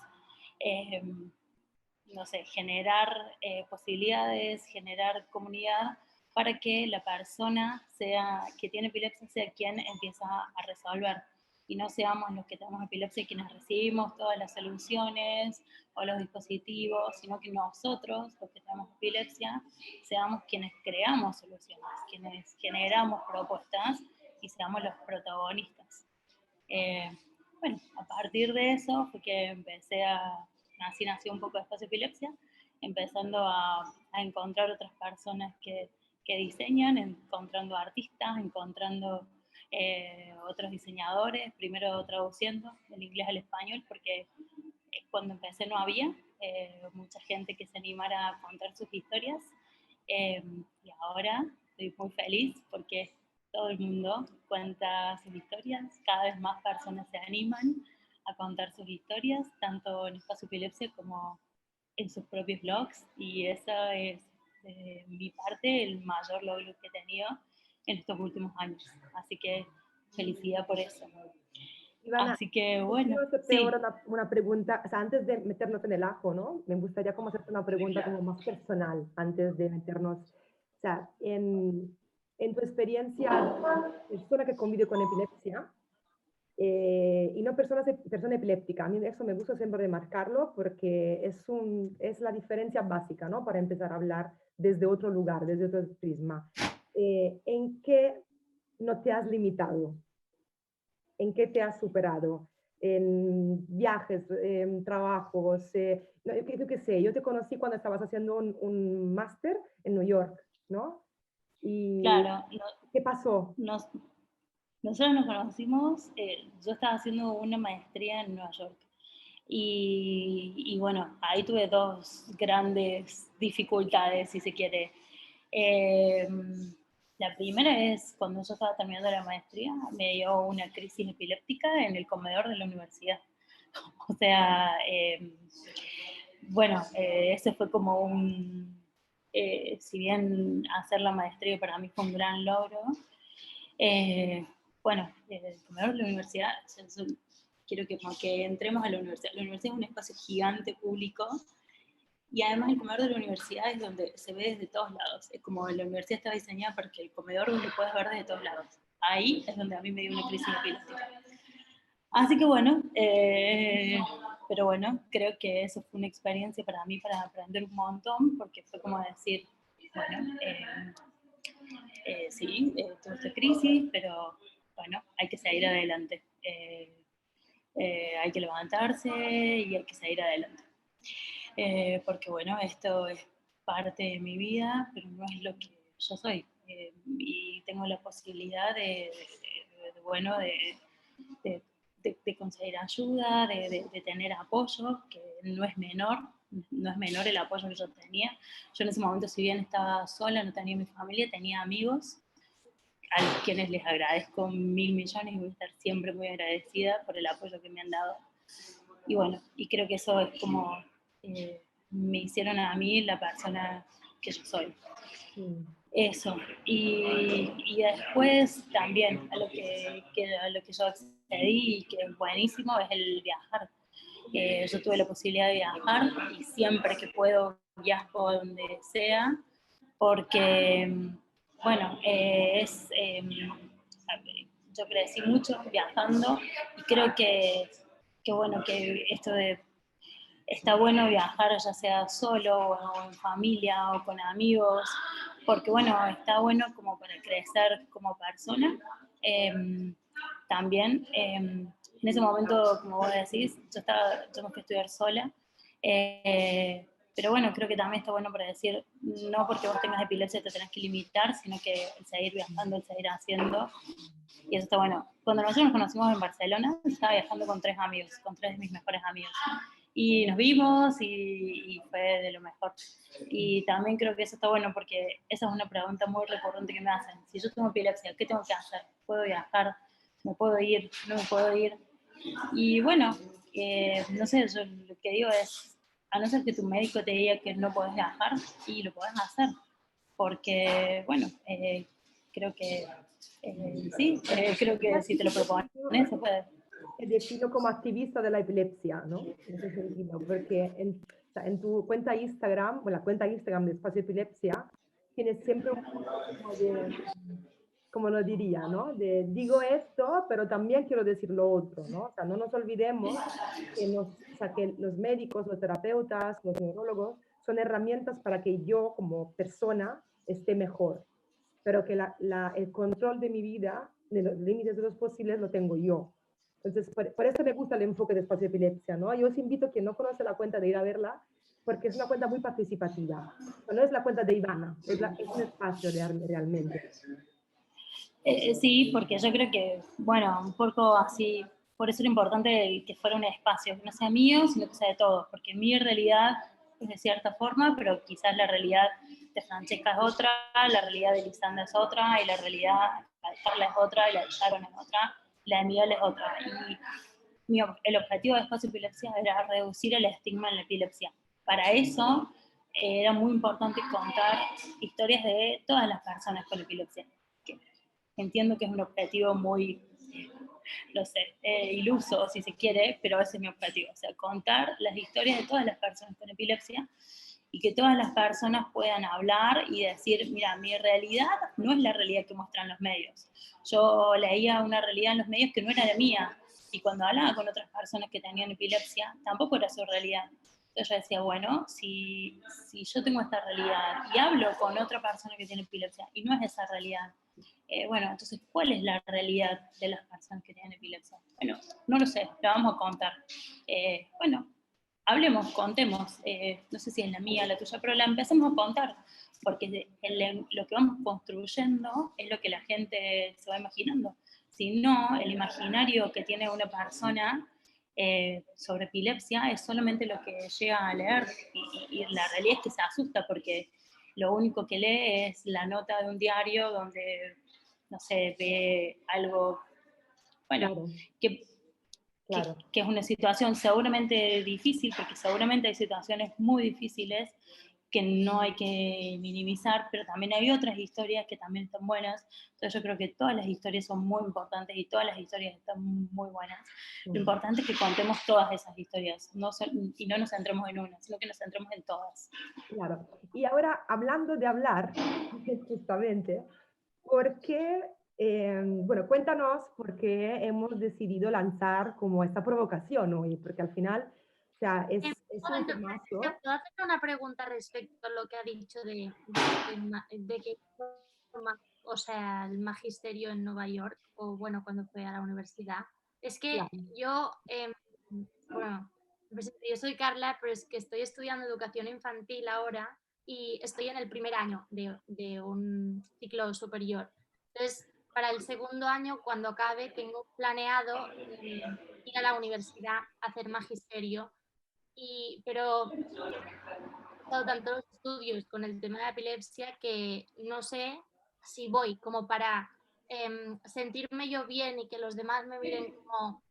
no sé, generar posibilidades, generar comunidad para que la persona que tiene epilepsia sea quien empieza a resolver, y no seamos los que tenemos epilepsia quienes recibimos todas las soluciones o los dispositivos, sino que nosotros, los que tenemos epilepsia, seamos quienes creamos soluciones, quienes generamos propuestas y seamos los protagonistas. Bueno, a partir de eso fue que así nació un poco de Espacio Epilepsia, empezando a encontrar otras personas que diseñan, encontrando artistas, encontrando otros diseñadores, primero traduciendo del inglés al español, porque cuando empecé no había mucha gente que se animara a contar sus historias, y ahora estoy muy feliz porque todo el mundo cuenta sus historias, cada vez más personas se animan a contar sus historias, tanto en Espacio Epilepsia como en sus propios blogs, y eso es de mi parte el mayor logro que he tenido en estos últimos años, así que felicidad por eso. Ivana, así que bueno, sí. Ahora una pregunta, o sea, antes de meternos en el ajo, ¿no? Me gustaría como hacerte una pregunta como más personal, antes de meternos, o sea, en tu experiencia, persona que convive con epilepsia, y no persona epiléptica. A mí eso me gusta siempre remarcarlo porque es la diferencia básica, ¿no? Para empezar a hablar desde otro lugar, desde otro prisma. ¿En qué no te has limitado? ¿En qué te has superado? En viajes, en trabajos. No, yo qué sé, yo te conocí cuando estabas haciendo un máster en New York, ¿no? Y claro, ¿qué pasó? Nosotros nos conocimos, yo estaba haciendo una maestría en Nueva York. Y bueno, ahí tuve dos grandes dificultades, si se quiere. La primera es, cuando yo estaba terminando la maestría, me dio una crisis epiléptica en el comedor de la universidad. O sea, bueno, ese fue como si bien hacer la maestría para mí fue un gran logro, bueno, el comedor de la universidad, quiero que entremos a la universidad. La universidad es un espacio gigante, público, y además el comedor de la universidad es donde se ve desde todos lados. Es como la universidad está diseñada para que el comedor lo puedas ver desde todos lados. Ahí es donde a mí me dio una crisis epiléptica. Así que bueno, pero bueno, creo que eso fue una experiencia para mí para aprender un montón, porque fue como decir, bueno, sí, tuve esta crisis, pero bueno, hay que seguir adelante. Hay que levantarse y hay que seguir adelante. Porque bueno, esto es parte de mi vida, pero no es lo que yo soy. Y tengo la posibilidad de conseguir ayuda, de tener apoyo, que no es menor el apoyo que yo tenía. Yo en ese momento, si bien estaba sola, no tenía mi familia, tenía amigos a quienes les agradezco 1000 millones y voy a estar siempre muy agradecida por el apoyo que me han dado. Y bueno, y creo que eso es como me hicieron a mí la persona que yo soy. Eso. Y después también a lo que yo accedí y que es buenísimo es el viajar. Yo tuve la posibilidad de viajar y siempre que puedo viajo a donde sea porque, bueno, yo crecí mucho viajando y creo que bueno, que esto de está bueno viajar ya sea solo o en familia o con amigos, porque bueno, está bueno como para crecer como persona. También, en ese momento, como vos decís, yo me fui a estudiar sola, pero bueno, creo que también está bueno para decir, no porque vos tengas epilepsia te tenés que limitar, sino que el seguir viajando, el seguir haciendo, y eso está bueno. Cuando nosotros nos conocimos en Barcelona, estaba viajando con 3 amigos, con 3 de mis mejores amigos. Y nos vimos y fue de lo mejor. Y también creo que eso está bueno porque esa es una pregunta muy recurrente que me hacen. Si yo tengo epilepsia, ¿qué tengo que hacer? ¿Puedo viajar? ¿Me puedo ir? ¿No me puedo ir? Y bueno, no sé, yo lo que digo es, a no ser que tu médico te diga que no podés viajar, y lo podés hacer. Porque, bueno, creo que sí, creo que si te lo propones, se puede. Te defino como activista de la epilepsia, ¿no? En ese sentido, porque en tu cuenta Instagram, o la cuenta Instagram de Espacio Epilepsia, tienes siempre un poco de, como lo diría, ¿no? De digo esto, pero también quiero decir lo otro, ¿no? O sea, no nos olvidemos que los médicos, los terapeutas, los neurólogos son herramientas para que yo como persona esté mejor, pero que el control de mi vida, de los límites de los posibles, lo tengo yo. Entonces, por eso me gusta el enfoque de Espacio Epilepsia, ¿no? Yo os invito a quien no conoce la cuenta de ir a verla, porque es una cuenta muy participativa. No es la cuenta de Ivana, es un espacio realmente. Sí, porque yo creo que, bueno, un poco así, por eso era importante que fuera un espacio, que no sea mío, sino que sea de todos, porque mi realidad es de cierta forma, pero quizás la realidad de Francesca es otra, la realidad de Lisandra es otra, y la realidad de Carla es otra, y la de Sharon es otra, y la de Miguel es otra. Y el objetivo de Espacio Epilepsia era reducir el estigma en la epilepsia. Para eso era muy importante contar historias de todas las personas con epilepsia. Entiendo que es un objetivo muy, no sé, iluso si se quiere, pero ese es mi objetivo, o sea, contar las historias de todas las personas con epilepsia y que todas las personas puedan hablar y decir, mira, mi realidad no es la realidad que muestran los medios. Yo leía una realidad en los medios que no era la mía, y cuando hablaba con otras personas que tenían epilepsia, tampoco era su realidad. Entonces yo decía, bueno, si yo tengo esta realidad y hablo con otra persona que tiene epilepsia y no es esa realidad, bueno, entonces, ¿cuál es la realidad de las personas que tienen epilepsia? Bueno, no lo sé, lo vamos a contar. Bueno, hablemos, contemos, no sé si es la mía, la tuya, pero la empecemos a contar, porque lo que vamos construyendo es lo que la gente se va imaginando. Si no, el imaginario que tiene una persona sobre epilepsia es solamente lo que llega a leer, y la realidad es que se asusta porque lo único que lee es la nota de un diario donde, no sé, ve algo, bueno, claro. Que es una situación seguramente difícil, porque seguramente hay situaciones muy difíciles que no hay que minimizar, pero también hay otras historias que también están buenas. Entonces yo creo que todas las historias son muy importantes y todas las historias están muy buenas. Lo importante es que contemos todas esas historias y no nos centremos en una, sino que nos centremos en todas. Claro. Y ahora, hablando de hablar, justamente, ¿por qué? Bueno, cuéntanos por qué hemos decidido lanzar como esta provocación hoy, porque al final, o sea, es un temazo. ¿Puedo hacer una pregunta respecto a lo que ha dicho de que, o sea, el magisterio en Nueva York, o bueno, cuando fue a la universidad? Es que claro. Yo, bueno, yo soy Carla, pero es que estoy estudiando educación infantil ahora y estoy en el primer año de un ciclo superior. Entonces, para el segundo año, cuando acabe, tengo planeado ir a la universidad a hacer magisterio, pero he dado tantos estudios con el tema de la epilepsia que no sé si voy como para sentirme yo bien y que los demás me miren como,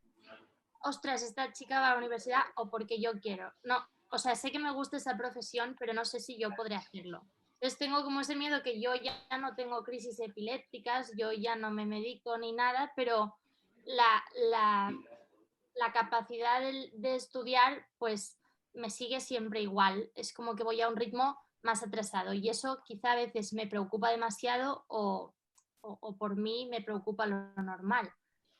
ostras, esta chica va a la universidad o porque yo quiero. No, o sea, sé que me gusta esa profesión, pero no sé si yo podré hacerlo. Entonces tengo como ese miedo que yo ya no tengo crisis epilépticas, yo ya no me medico ni nada, pero la capacidad de estudiar pues me sigue siempre igual. Es como que voy a un ritmo más atrasado y eso quizá a veces me preocupa demasiado o por mí me preocupa lo normal.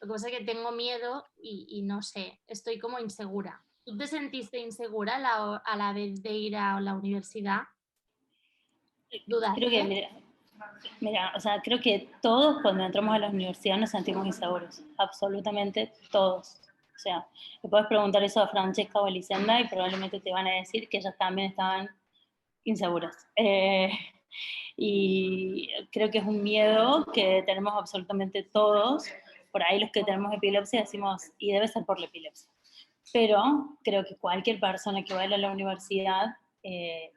Lo que pasa es que tengo miedo y no sé, estoy como insegura. ¿Tú te sentiste insegura a la vez de ir a la universidad? ¿Dudaste? Creo que, mira, o sea, creo que todos cuando entramos a la universidad nos sentimos inseguros, absolutamente todos. O sea, le puedes preguntar eso a Francesca o a Elisenda y probablemente te van a decir que ellas también estaban inseguras. Y creo que es un miedo que tenemos absolutamente todos. Por ahí los que tenemos epilepsia decimos, y debe ser por la epilepsia. Pero creo que cualquier persona que vaya a la universidad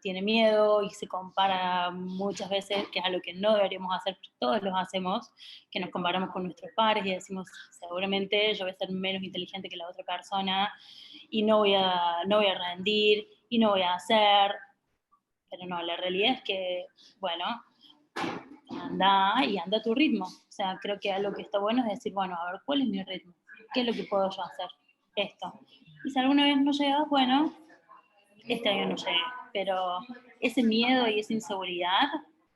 tiene miedo y se compara muchas veces, que es algo que no deberíamos hacer, todos lo hacemos, que nos comparamos con nuestros pares y decimos, seguramente yo voy a ser menos inteligente que la otra persona y no voy a rendir y no voy a hacer. Pero no, la realidad es que, bueno, anda a tu ritmo. O sea, creo que algo que está bueno es decir, bueno, a ver, ¿cuál es mi ritmo? ¿Qué es lo que puedo yo hacer? Esto. Y si alguna vez no llegas, bueno, este año no llegué. Pero ese miedo y esa inseguridad,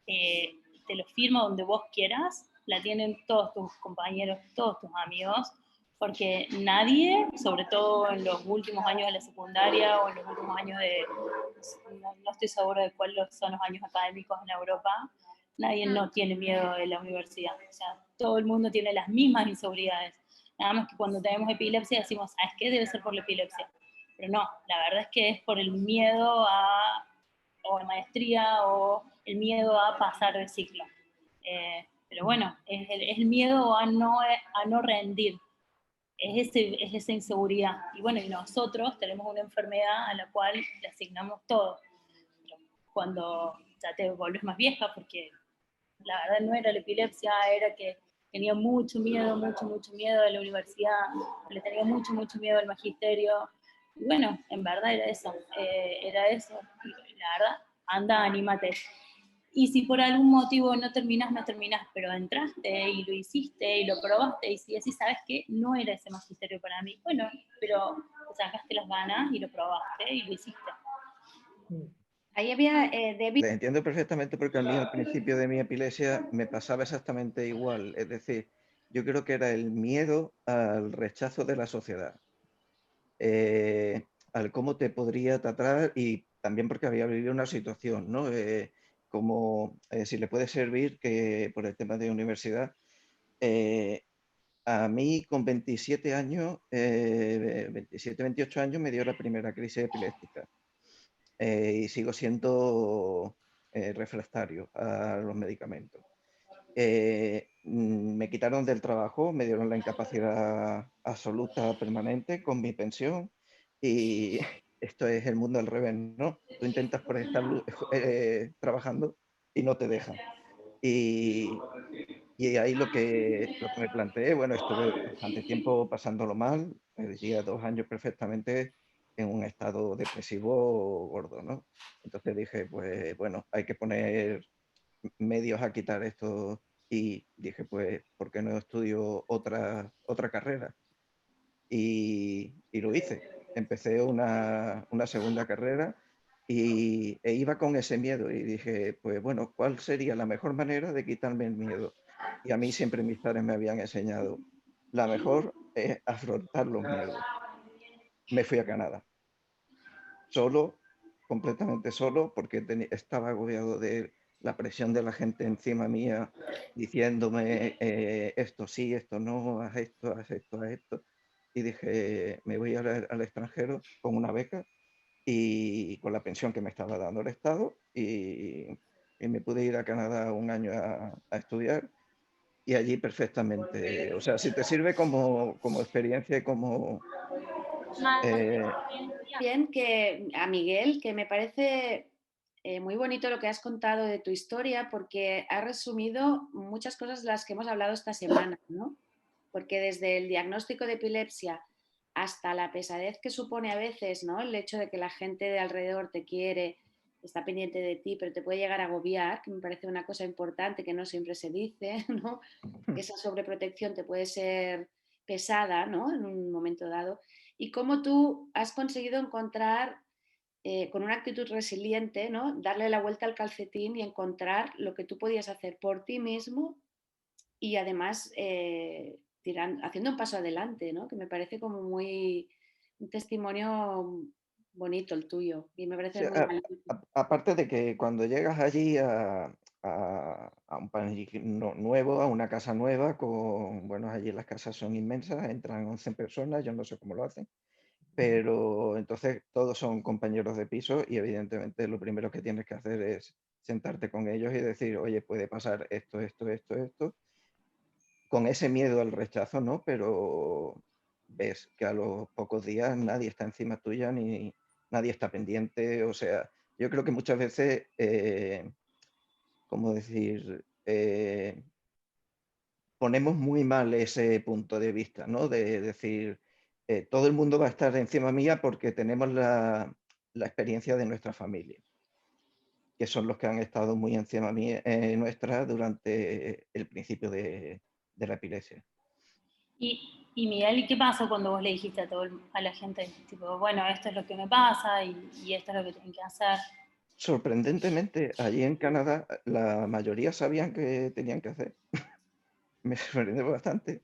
te lo firmo donde vos quieras, la tienen todos tus compañeros, todos tus amigos, porque nadie, sobre todo en los últimos años de la secundaria o en los últimos años no estoy segura de cuáles son los años académicos en Europa, nadie no tiene miedo de la universidad. O sea, todo el mundo tiene las mismas inseguridades. Nada más que cuando tenemos epilepsia decimos, ¿sabes qué? Debe ser por la epilepsia. Pero no, la verdad es que es por el miedo o a maestría o el miedo a pasar el ciclo. Pero bueno, es el miedo a no rendir. Es esa inseguridad. Y bueno, y nosotros tenemos una enfermedad a la cual le asignamos todo. Pero cuando ya te volvés más vieja, porque la verdad no era la epilepsia, era que tenía mucho miedo de la universidad, le tenía mucho miedo al magisterio. Y bueno, en verdad era eso. Y la verdad, anda, anímate. Y si por algún motivo no terminas, pero entraste y lo hiciste y lo probaste, y si decís, ¿sabes qué? No era ese magisterio para mí. Bueno, pero te sacaste las ganas y lo probaste y lo hiciste. Ahí había David. Les entiendo perfectamente porque a mí al principio de mi epilepsia me pasaba exactamente igual. Es decir, yo creo que era el miedo al rechazo de la sociedad, al cómo te podría tratar y también porque había vivido una situación, ¿no? Como si le puede servir que por el tema de universidad, a mí con 27 años, 27, 28 años me dio la primera crisis epiléptica. Y sigo siendo refractario a los medicamentos. Me quitaron del trabajo, me dieron la incapacidad absoluta permanente con mi pensión y esto es el mundo al revés, ¿no? Tú intentas por estar trabajando y no te dejan. Y ahí lo que me planteé, bueno, estuve bastante tiempo pasándolo mal, vivía 2 años perfectamente en un estado depresivo gordo, ¿no? Entonces dije, pues bueno, hay que poner medios a quitar esto y dije, pues, ¿por qué no estudio otra carrera? Y lo hice. Empecé una segunda carrera e iba con ese miedo y dije, pues bueno, ¿cuál sería la mejor manera de quitarme el miedo? Y a mí siempre mis padres me habían enseñado, la mejor es afrontar los miedos. Me fui a Canadá. Solo, completamente solo, porque estaba agobiado de la presión de la gente encima mía, diciéndome esto sí, esto no, haz esto, haz esto, haz esto. Y dije, me voy al extranjero con una beca y con la pensión que me estaba dando el Estado y me pude ir a Canadá 1 año a estudiar y allí perfectamente. O sea, si te sirve como experiencia y como... Bien, que a Miguel, que me parece muy bonito lo que has contado de tu historia, porque has resumido muchas cosas de las que hemos hablado esta semana, ¿no? Porque desde el diagnóstico de epilepsia hasta la pesadez que supone a veces, ¿no? El hecho de que la gente de alrededor te quiere, está pendiente de ti, pero te puede llegar a agobiar, que me parece una cosa importante que no siempre se dice, ¿no? Esa sobreprotección te puede ser pesada, ¿no? En un momento dado. Y cómo tú has conseguido encontrar, con una actitud resiliente, ¿no? Darle la vuelta al calcetín y encontrar lo que tú podías hacer por ti mismo y además haciendo un paso adelante, ¿no? Que me parece como muy un testimonio bonito el tuyo y me parece Sí, muy valiente. aparte de que cuando llegas allí a un país nuevo, a una casa nueva, bueno, allí las casas son inmensas, entran 11 personas, yo no sé cómo lo hacen, pero entonces todos son compañeros de piso y evidentemente lo primero que tienes que hacer es sentarte con ellos y decir, oye, puede pasar esto, esto, esto, esto, con ese miedo al rechazo, ¿no? Pero ves que a los pocos días nadie está encima tuya ni nadie está pendiente, o sea, yo creo que muchas veces, ¿cómo decir? Ponemos muy mal ese punto de vista, ¿no? De decir, todo el mundo va a estar encima mía porque tenemos la experiencia de nuestra familia, que son los que han estado muy encima nuestra durante el principio de la epilepsia. Y Miguel, ¿y qué pasó cuando vos le dijiste a la gente, tipo, bueno, esto es lo que me pasa y esto es lo que tienen que hacer? Sorprendentemente, allí en Canadá, la mayoría sabían que tenían que hacer. Me sorprende bastante.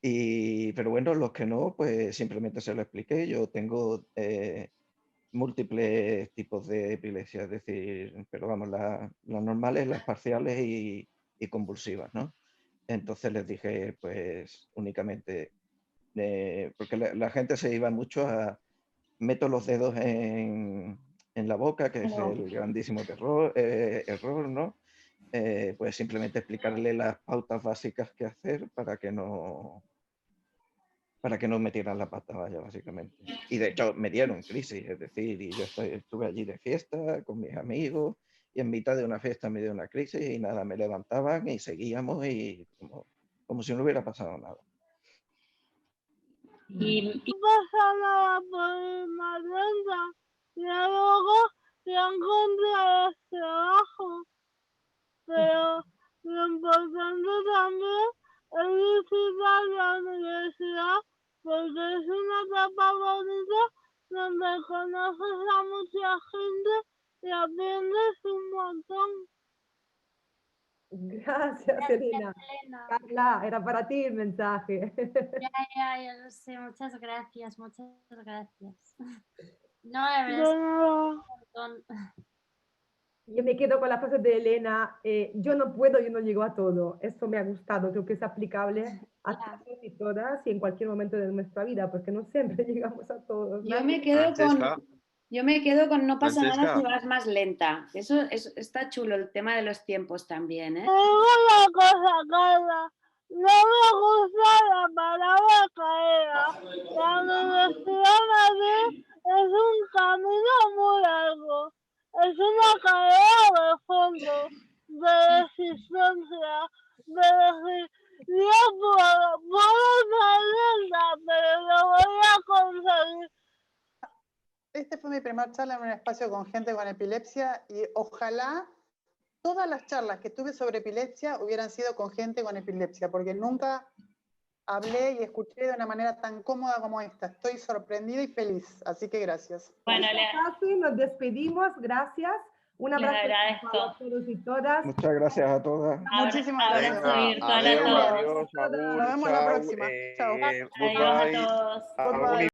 Pero bueno, los que no, pues simplemente se lo expliqué. Yo tengo múltiples tipos de epilepsia, es decir, pero vamos, las normales, las parciales y convulsivas, ¿no? Entonces les dije, pues únicamente, porque la gente se iba mucho a, meto los dedos en la boca, que es el grandísimo error, ¿no? Pues simplemente explicarle las pautas básicas que hacer para que no metieran la pata, vaya, básicamente. Y de hecho me dieron crisis, es decir, y yo estuve allí de fiesta con mis amigos y en mitad de una fiesta me dio una crisis y nada, me levantaban y seguíamos y como si no hubiera pasado nada. Y pasa nada por irme lenta y luego ya encontré el trabajo, pero lo importante también es visitar la universidad porque es una etapa bonita donde conoces a mucha gente y aprendes un montón. Gracias, Elena. Carla, era para ti el mensaje. Ya lo sé, muchas gracias. No, la verdad es que un montón. Yo me quedo con la frase de Elena, yo no puedo, yo no llego a todo. Esto me ha gustado, creo que es aplicable a todos y todas y en cualquier momento de nuestra vida, porque no siempre llegamos a todos. Yo me quedo con no pasa nada si vas más lenta. Eso está chulo, el tema de los tiempos también, ¿eh? Digo una cosa, Carla, no me gusta la palabra carrera. La Universidad Madrid es un camino muy largo. Es una carrera de fondo, de resistencia, de decir, yo puedo ser lenta, pero lo voy a conseguir. Este fue mi primera charla en un espacio con gente con epilepsia y ojalá todas las charlas que tuve sobre epilepsia hubieran sido con gente con epilepsia, porque nunca hablé y escuché de una manera tan cómoda como esta. Estoy sorprendida y feliz, así que gracias. Bueno, casi nos despedimos, gracias. Un abrazo a todos y todas. Muchas gracias a todas. Muchísimas gracias. Adiós, Nos vemos la próxima. Chao. Adiós a todos.